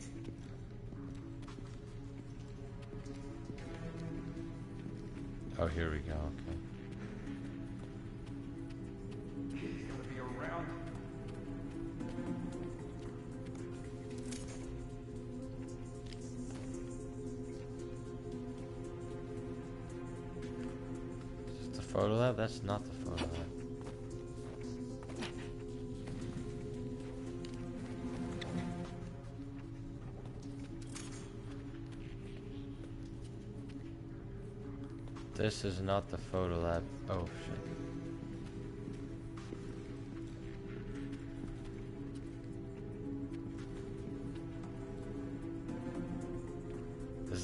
Oh, here we go. Okay. He's gonna be around. Is this the photo lab? That's not the photo lab. This is not the photo lab. Oh shit.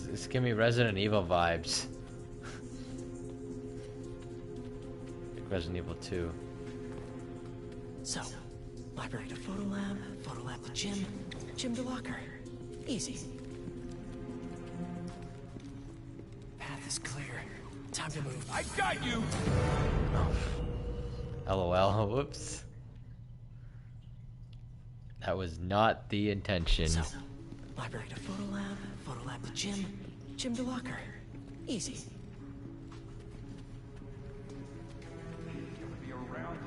This give me Resident Evil vibes. Like Resident Evil 2. So, library to photo lab to gym, gym to locker. Easy. Path is clear. Time to move. I got you! LOL. Whoops. That was not the intention. So, library to photo lab to gym, gym to locker. Easy. He's gonna be around.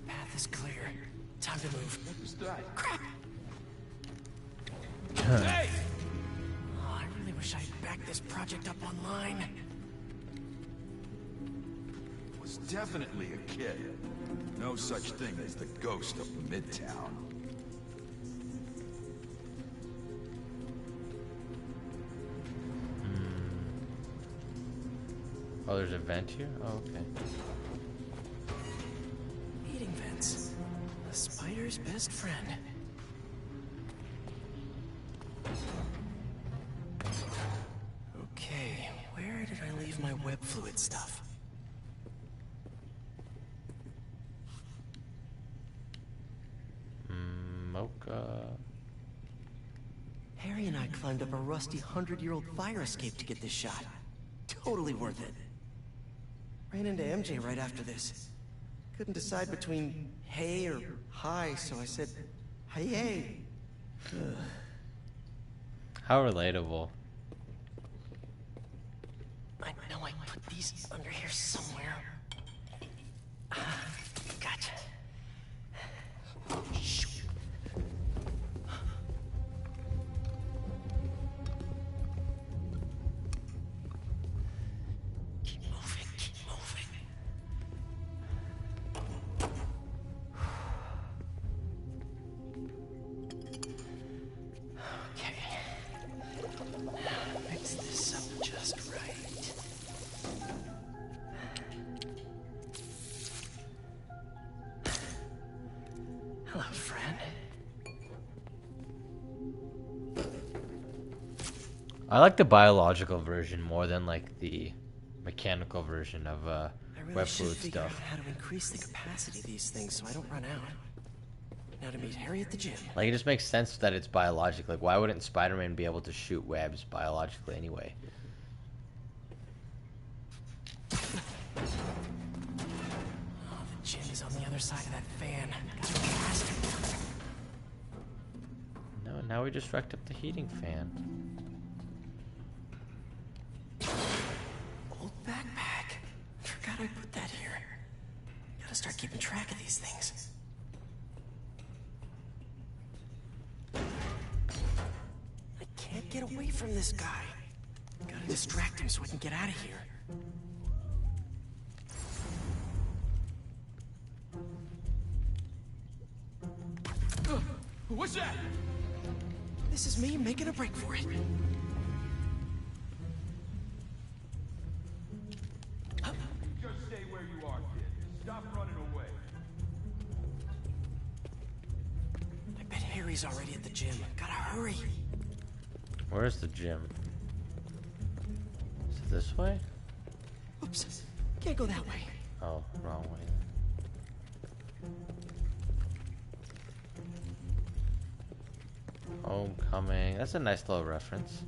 Path is clear. Time to move. What's that? Crap! Hey! Oh, I really wish I'd backed this project up online. Was definitely a kid. No such thing as the ghost of Midtown. Oh, there's a vent here? Oh, okay. Heating vents. A spider's best friend. Okay, where did I leave my web fluid stuff? Mocha. Harry and I climbed up a rusty 100-year-old fire escape to get this shot. Totally worth it. Ran into MJ right after this. Couldn't decide between hey or hi, so I said, hey. How relatable. I know I put these under here somewhere. Gotcha. Shoot. Keep moving, keep moving. Okay. Fix this up just right. Hello, friend. I like the biological version more than like the mechanical version of I really web should fluid figure out stuff. how to increase the capacity of these things so I don't run out. Now to meet Harry at the gym. Like, it just makes sense that it's biological. Like, why wouldn't Spider-Man be able to shoot webs biologically anyway? Oh, the gym is on the other side of that van. Gotta be faster. No, now we just wrecked up the heating fan. Old backpack. Forgot I put that here. Gotta start keeping track of these things. I can't get away from this guy. Gotta distract him so I can get out of here. What's that? This is me making a break for it. Just stay where you are, kid. Stop running away. I bet Harry's already at the gym. Gotta hurry. Where's the gym? Is it this way? Oops. Can't go that way. Oh, wrong way. Homecoming. That's a nice little reference.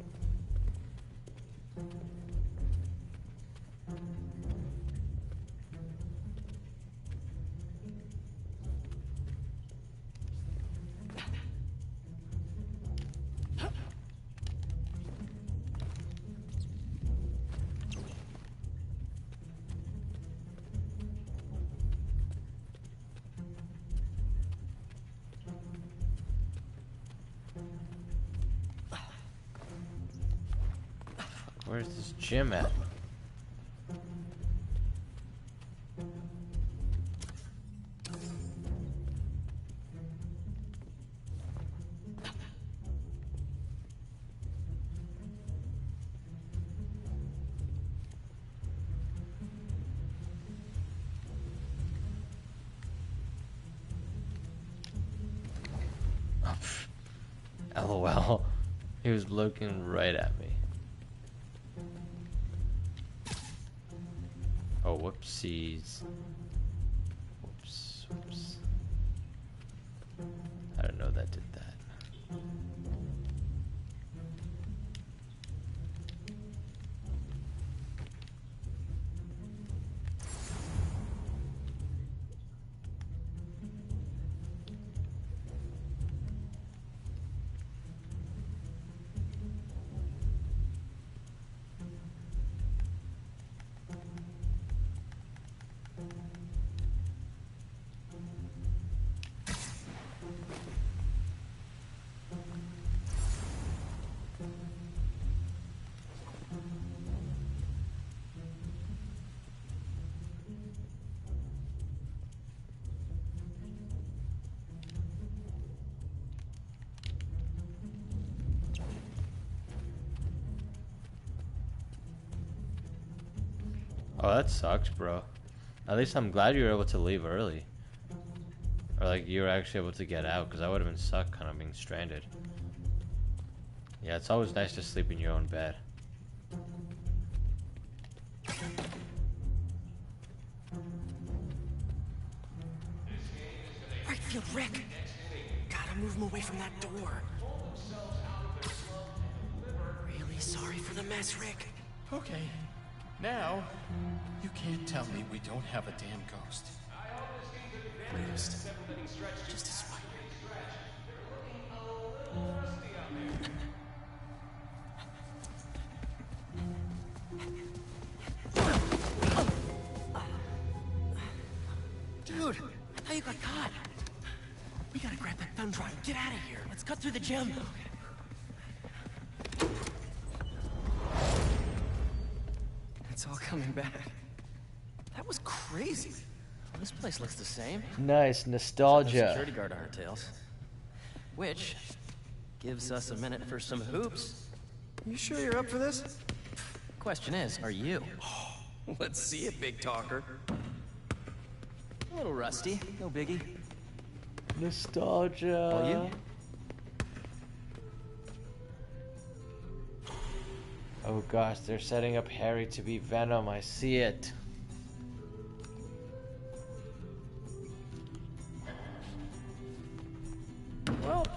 Where's this gym at? LOL. He was looking right at me. Oh, whoopsies. Whoops. I don't know that did that. Oh, that sucks, bro. At least I'm glad you were able to leave early. Or like you were actually able to get out, because I would have been stuck kind of being stranded. Yeah, it's always nice to sleep in your own bed. Right field, Rick. Gotta move him away from that door. Really sorry for the mess, Rick. Okay. Now, you can't tell me we don't have a damn ghost. Just a spider. Dude, how you got caught? We gotta grab that thumb drive and get out of here. Let's cut through the gym. It's all coming back. That was crazy. Well, this place looks the same. Nice nostalgia. No security guard on our tails. Which gives us a minute for some hoops. You sure you're up for this? Question is, are you? Let's see it, big talker. A little rusty, no biggie. Nostalgia. Well, you? Oh gosh, they're setting up Harry to be Venom. I see it. Well,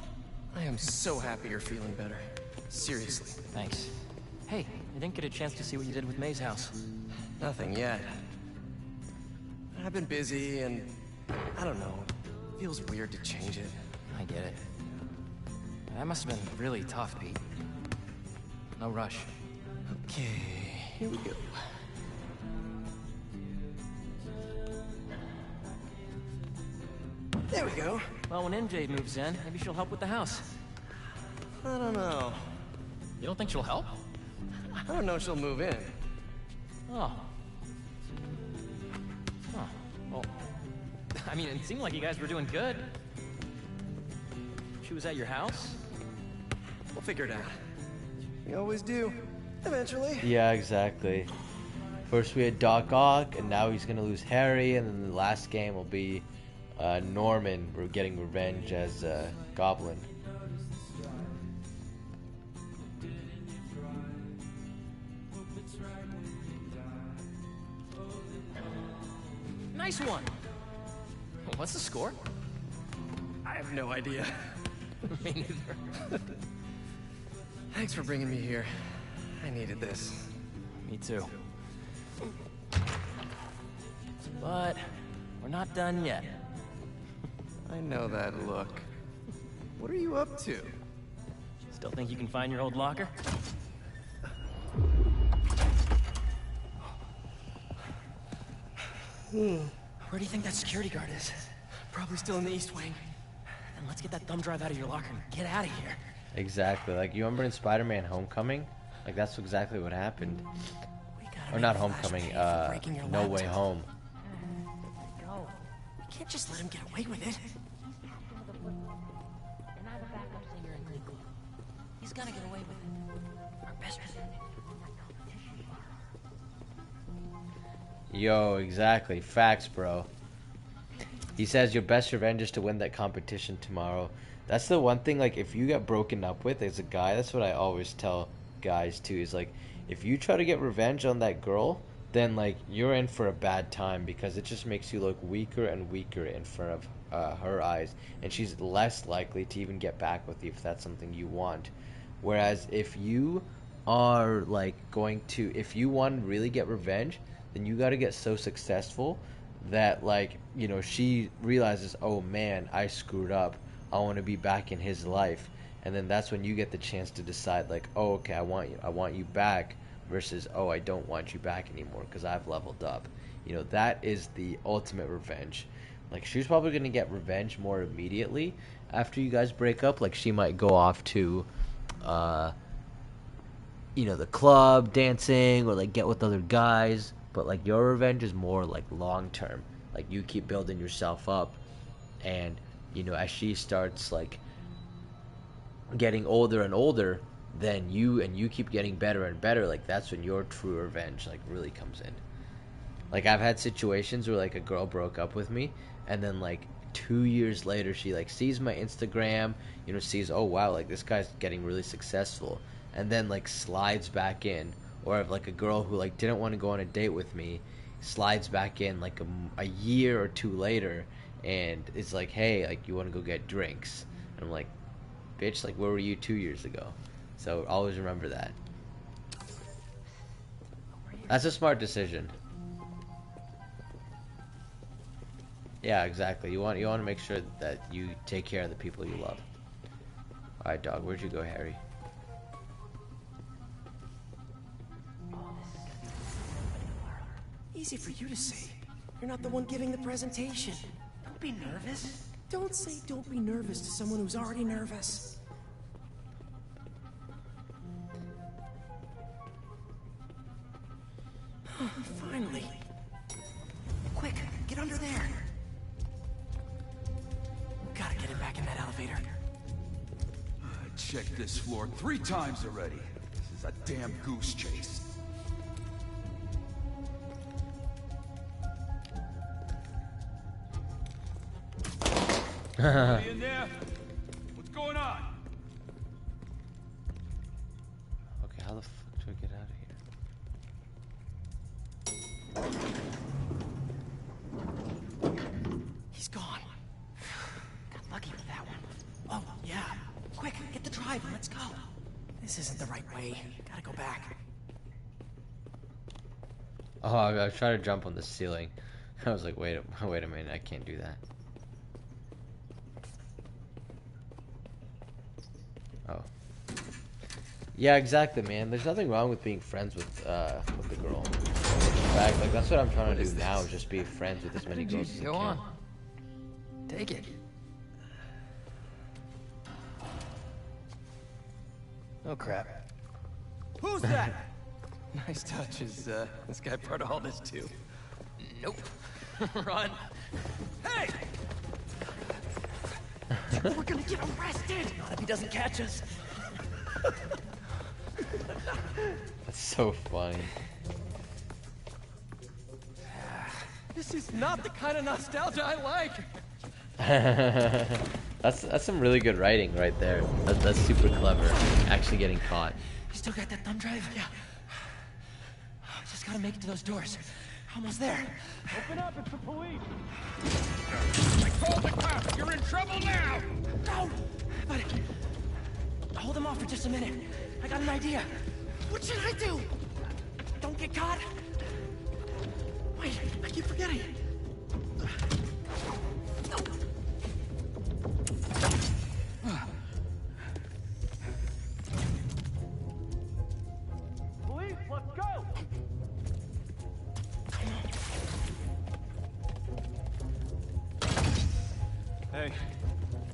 I am so happy you're feeling better. Seriously. Thanks. Hey, I didn't get a chance to see what you did with May's house. Nothing yet. I've been busy and I don't know. Feels weird to change it. I get it. That must have been really tough, Pete. No rush. Okay, here we go. There we go. Well, when MJ moves in, maybe she'll help with the house. I don't know. You don't think she'll help? I don't know if she'll move in. Oh. Well, I mean, it seemed like you guys were doing good. She was at your house? We'll figure it out. We always do. Eventually. Yeah, exactly. First we had Doc Ock, and now he's gonna lose Harry, and then the last game will be Norman. We're getting revenge as Goblin. Nice one. What's the score? I have no idea. Me neither. Thanks for bringing me here. I needed this. Me too. But we're not done yet. I know that look. What are you up to? Still think you can find your old locker? Where do you think that security guard is? Probably still in the East Wing. Then let's get that thumb drive out of your locker and get out of here. Exactly. Like, you remember in Spider-Man Homecoming? Like, that's exactly what happened. Or not Homecoming, No Way Home. Go. We can't just let him get away with it. And I'm a backup singer in Glee. He's gonna get away with it. Our best Yo, exactly. Facts, bro. He says your best revenge is to win that competition tomorrow. That's the one thing, like, if you get broken up with as a guy, that's what I always tell guys, too, is, like, if you try to get revenge on that girl, then, like, you're in for a bad time, because it just makes you look weaker and weaker in front of her eyes, and she's less likely to even get back with you if that's something you want. Whereas if you are, like, if you want to really get revenge, then you got to get so successful that, like, you know, she realizes, oh man, I screwed up, I want to be back in his life, and then that's when you get the chance to decide, like, oh, okay, I want you back, versus, oh, I don't want you back anymore because I've leveled up. You know, that is the ultimate revenge. Like, she's probably going to get revenge more immediately after you guys break up. Like, she might go off to you know, the club dancing, or like get with other guys, but like your revenge is more like long term. Like, you keep building yourself up, and you know, as she starts like getting older and older, then you keep getting better and better. Like, that's when your true revenge like really comes in. Like, I've had situations where like a girl broke up with me, and then like 2 years later she like sees my Instagram, you know, sees, oh wow, like this guy's getting really successful, and then like slides back in. Or if like a girl who like didn't want to go on a date with me slides back in like a year or two later, and it's like, hey, like, you want to go get drinks, and I'm like, bitch, like, where were you 2 years ago? So always remember that. That's a smart decision. Yeah, exactly. You want to make sure that you take care of the people you love. All right, dog. Where'd you go, Harry? Easy for you to say. You're not the one giving the presentation. Don't be nervous. Don't say don't be nervous to someone who's already nervous. Finally. Quick, get under there. Gotta get him back in that elevator. I checked this floor 3 times already. This is a damn goose chase. Anybody in there? What's going on? Okay, how the fuck do I get out of here? He's gone. Got lucky with that one. Oh, yeah. Quick, get the driver, let's go. This isn't the right way. Gotta go back. Oh, I tried to jump on the ceiling. I was like, wait a minute, I can't do that. Oh. Yeah, exactly, man. There's nothing wrong with being friends with the girl. In fact, like, that's what I'm trying to do now, is just be friends with as many girls as I can. Go on. Take it. Oh crap. Who's that? Nice touch. Is this guy part of all this too? Nope. Run. Hey! We're gonna get arrested! Not if he doesn't catch us. That's so funny. This is not the kind of nostalgia I like. That's some really good writing right there. That's super clever. Actually getting caught. You still got that thumb drive? Yeah. Just gotta make it to those doors. Almost there. Open up, it's the police. I called the cops. You're in trouble now. No! But hold him off for just a minute. I got an idea. What should I do? Don't get caught. Wait, I keep forgetting. Police, let's go. Hey,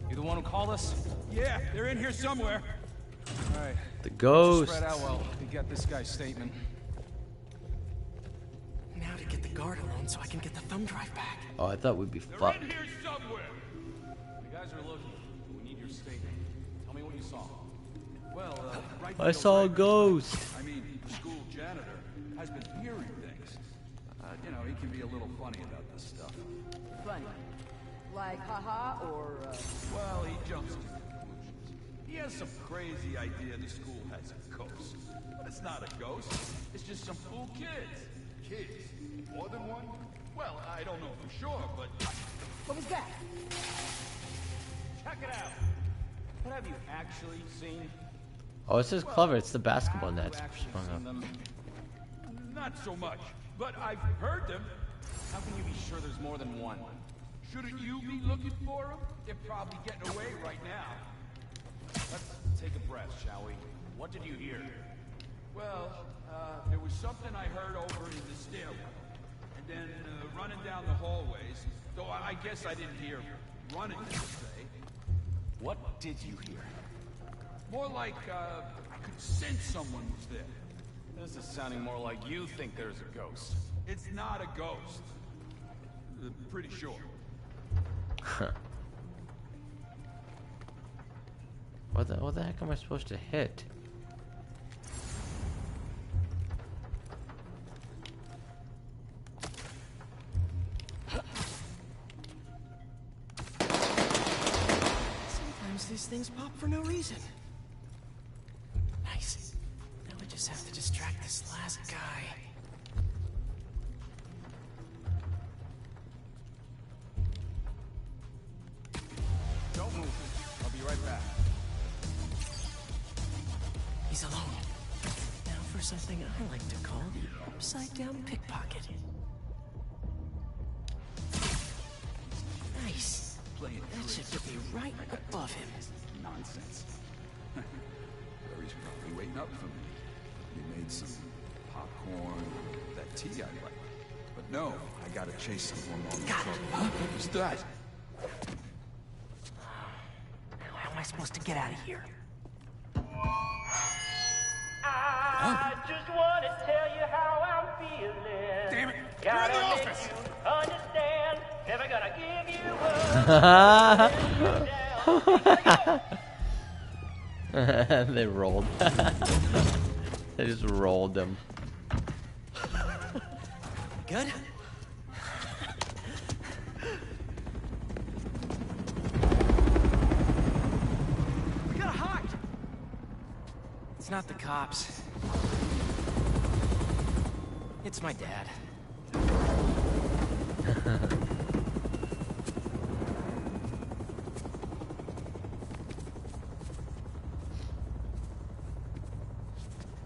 you the one who called us? Yeah, they're in here somewhere. All right. The ghost. Spread out well. We get this guy's statement. Now to get the guard alone so I can get the thumb drive back. Oh, I thought we'd be fucked. Here somewhere. You guys are looking. We need your statement. Tell me what you saw. Well, right I saw a ghost. I mean, the school janitor has been hearing things. You know, he can be a little funny about this stuff. Funny. Like, haha, or, Well, he jumps to conclusions. He has some crazy idea the school has a ghost. But it's not a ghost. It's just some fool kids. Kids? More than one? Well, I don't know for sure, but... What was that? Check it out. What have you actually seen? Oh, this is clever. It's the basketball net. Not so much, but I've heard them. How can you be sure there's more than one? Shouldn't you be looking for them? They're probably getting away right now. Let's take a breath, shall we? What did you hear? Well, there was something I heard over in the stairwell. And then running down the hallways, though I guess I didn't hear running per se. What did you hear? More like I could sense someone was there. This is sounding more like you think there's a ghost. It's not a ghost. Pretty sure. What the heck am I supposed to hit? Sometimes these things pop for no reason. Nice. Now we just have to distract this last guy. Don't move. I'll be right back. He's alone. Now for something I like to call upside-down pickpocket. Nice. That should get me right above him. Nonsense. Barry's probably waiting up for me. He made some popcorn, that tea I like. But no, I gotta chase him along the truck. What was that? How am I supposed to get out of here? I just want to tell you how I'm feeling. Damn it! Gotta You're in the make office! you understand. Never gonna give you up. They rolled. They just rolled them. Good? We gotta hide! It's not the cops. It's my dad.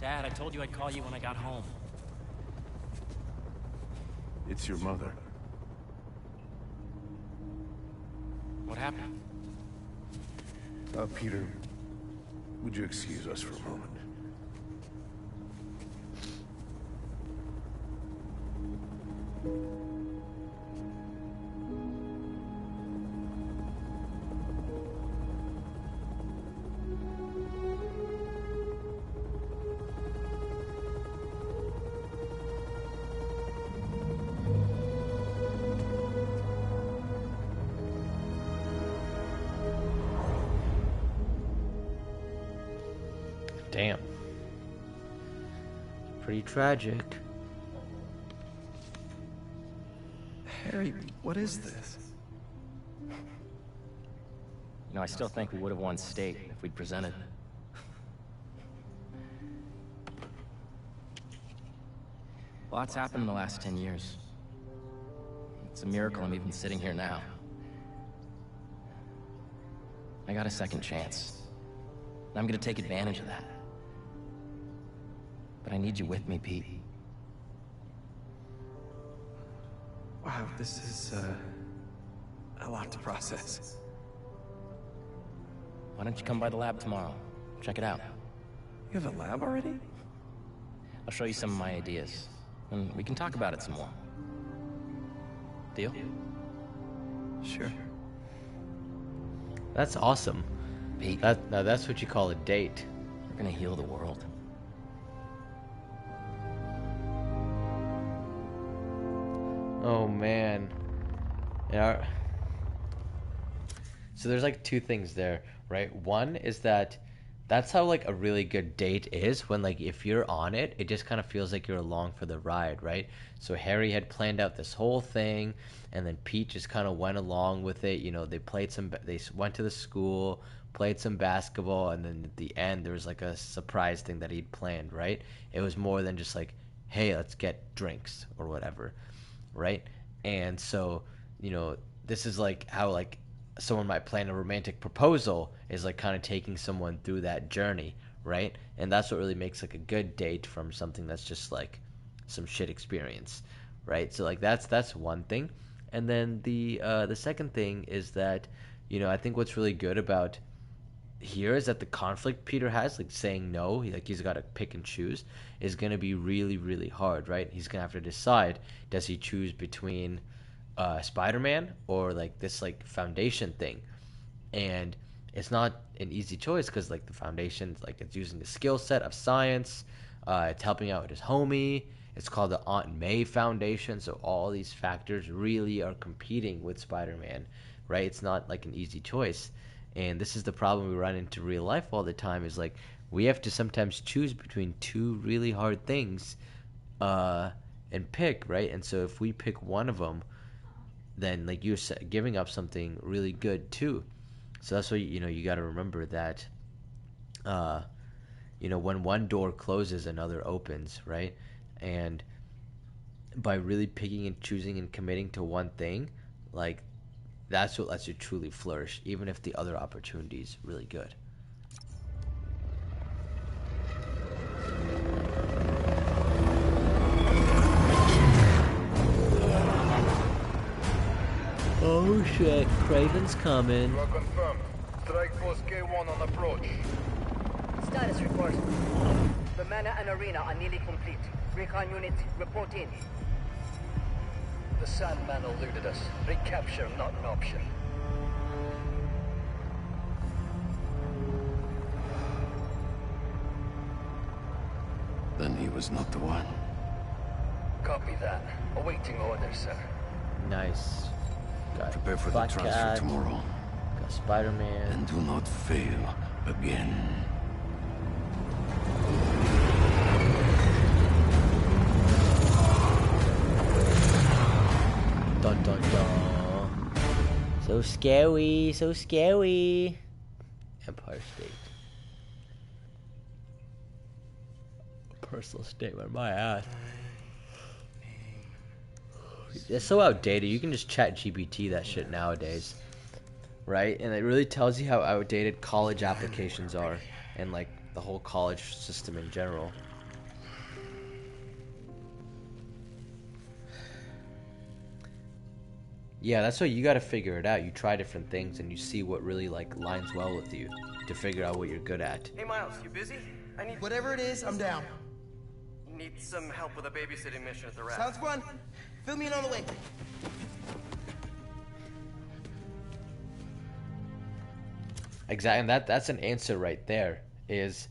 Dad, I told you I'd call you when I got home. It's your mother. What happened? Peter, would you excuse us for a moment? Damn. Pretty tragic. Harry, what is this? You know, I still think we would have won state if we'd presented. Lots happened in the last 10 years. It's a miracle I'm even sitting here now. I got a second chance. And I'm gonna take advantage of that. But I need you with me, Pete. Wow, this is, a lot to process. Why don't you come by the lab tomorrow? Check it out. You have a lab already? I'll show you some of my ideas. And we can talk about it some more. Deal? Sure. That's awesome. Pete. Now that's what you call a date. We're gonna heal the world. Oh man. Yeah. So there's like two things there, right? One is that's how like a really good date is, when like if you're on it, it just kind of feels like you're along for the ride, right? So Harry had planned out this whole thing, and then Pete just kind of went along with it. You know, they went to the school, played some basketball, and then at the end there was like a surprise thing that he'd planned, right? It was more than just like, hey, let's get drinks or whatever, right? And so, you know, this is like how like someone might plan a romantic proposal, is like kind of taking someone through that journey, right? And that's what really makes like a good date from something that's just like some shit experience, right? So like that's one thing. And then the second thing is that, you know, I think what's really good about here is that the conflict Peter has, like saying no, he's got to pick and choose, is going to be really, really hard, right? He's going to have to decide, does he choose between Spider-Man or like this like foundation thing? And it's not an easy choice, because like the foundation, like it's using the skill set of science, it's helping out with his homie, it's called the Aunt May Foundation, so all these factors really are competing with Spider-Man, right? It's not like an easy choice. And this is the problem we run into real life all the time, is like we have to sometimes choose between two really hard things and pick, right? And so if we pick one of them, then like you're giving up something really good too. So that's why, you know, you got to remember that, you know, when one door closes, another opens, right? And by really picking and choosing and committing to one thing, like that's what lets you truly flourish, even if the other opportunity is really good. Oh shit, Craven's coming. You are confirmed. Strike Force K1 on approach. Status report. The Manor and Arena are nearly complete. Recon unit, report in. The Sandman eluded us. Recapture not an option. Then he was not the one. Copy that. Awaiting orders, sir. Nice. Got Prepare for the Black transfer Cat, tomorrow. got Spider-Man. And do not fail again. Dun dun dun. So scary, so scary. Empire State. Personal statement, my ass. It's so outdated. You can just chat GPT that shit nowadays, right? And it really tells you how outdated college applications are, and like the whole college system in general. Yeah, that's why you got to figure it out. You try different things and you see what really like lines well with you to figure out what you're good at. Hey Miles, you busy? I need Whatever it is, I'm down. Need some help with a babysitting mission at the rap. Sounds fun. Fill me in on the way. Exactly, and that's an answer right there, is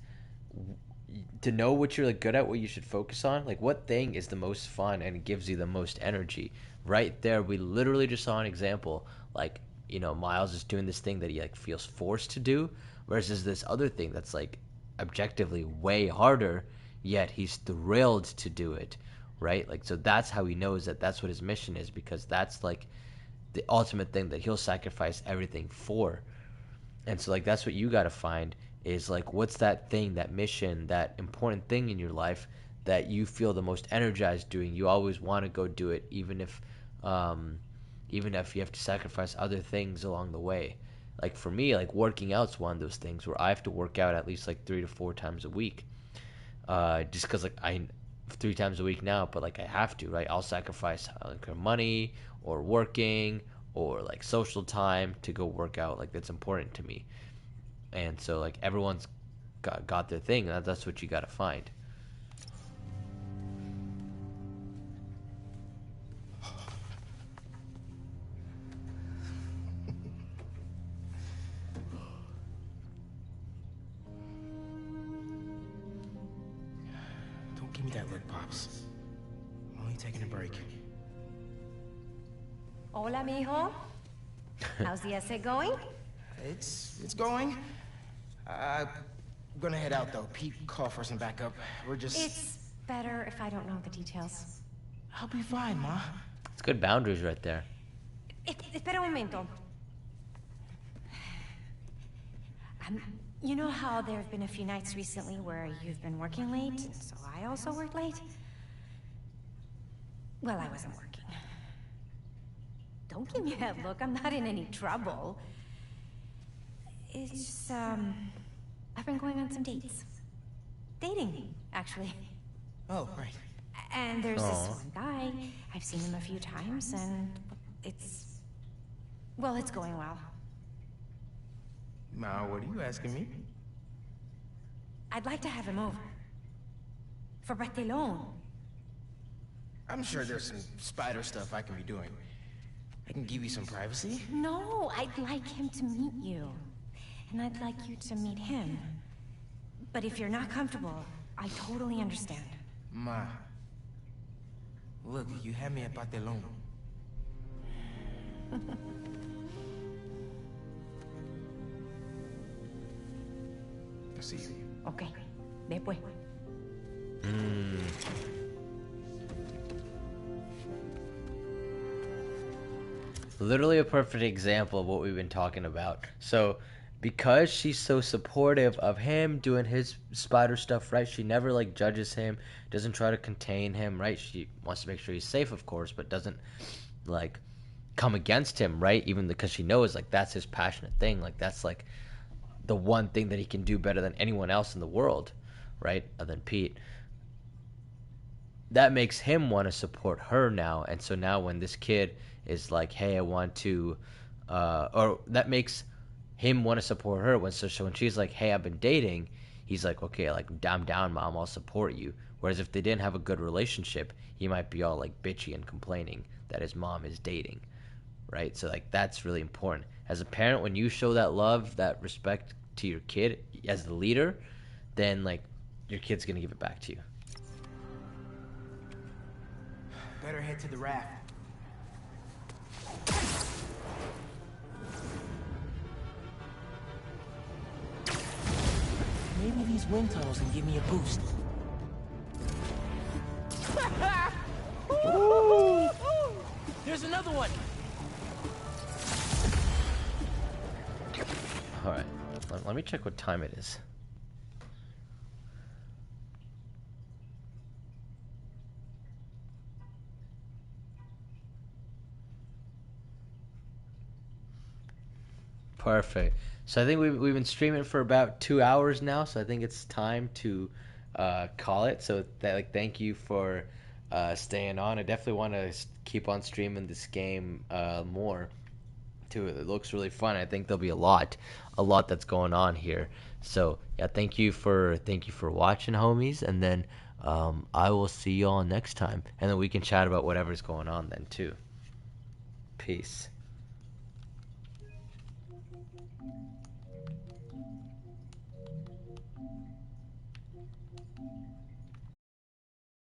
to know what you're like good at, what you should focus on, like what thing is the most fun and gives you the most energy. Right there, we literally just saw an example, like, you know, Miles is doing this thing that he like feels forced to do, versus this other thing that's like objectively way harder, yet he's thrilled to do it, right? Like, so that's how he knows that that's what his mission is, because that's like the ultimate thing that he'll sacrifice everything for. And so, like, that's what you got to find is, like, what's that thing, that mission, that important thing in your life that you feel the most energized doing. You always want to go do it, even if you have to sacrifice other things along the way. Like, for me, like, working out's one of those things where I have to work out at least, like, 3 to 4 times a week. Just because, like, 3 times a week now, but, like, I have to, right? I'll sacrifice, like, money or working or, like, social time to go work out. Like, that's important to me. And so, like, everyone's got their thing. That's what you got to find. Don't give me that look, Pops. I'm only taking a break. Hola, mijo. How's the essay going? It's going. I'm gonna head out though. Pete called for some backup. We're just... It's better if I don't know the details. I'll be fine, Ma. It's good boundaries right there. Espera un momento. You know how there have been a few nights recently where you've been working late, so I also worked late? Well, I wasn't working. Don't give me that look. I'm not in any trouble. It's just, I've been going on some dates. Dating, actually. Oh, right. And there's this one guy. I've seen him a few times, and it's going well. Ma, what are you asking me? I'd like to have him over. For Barthelon. I'm sure there's some spider stuff I can be doing. I can give you some privacy. No, I'd like him to meet you. And I'd like you to meet him. But if you're not comfortable, I totally understand. Ma. Look, you had me at Barthelon. I'll see you. Okay. Después. Literally a perfect example of what we've been talking about. So, because she's so supportive of him doing his spider stuff, right? She never, like, judges him, doesn't try to contain him, right? She wants to make sure he's safe, of course, but doesn't, like, come against him, right? Even because she knows, like, that's his passionate thing. Like, that's, like, the one thing that he can do better than anyone else in the world, right? Other than Pete. That makes him want to support her now. And so now when this kid is like, hey, I want to, or that makes him want to support her. When she's like, hey, I've been dating, he's like, okay, like, I'm down, Mom, I'll support you. Whereas if they didn't have a good relationship, he might be all, like, bitchy and complaining that his mom is dating, right? So, like, that's really important. As a parent, when you show that love, that respect to your kid as the leader, then, like, your kid's gonna give it back to you. Better head to the raft. Maybe these wind tunnels can give me a boost. Ooh. There's another one. All right, let me check what time it is. Perfect. So I think we've been streaming for about 2 hours now, so I think it's time to call it. So thank you for staying on. I definitely want to keep on streaming this game more. Too. It looks really fun. I think there'll be a lot that's going on here. So yeah, thank you for watching, homies, and then I will see you all next time, and then we can chat about whatever's going on then too. Peace.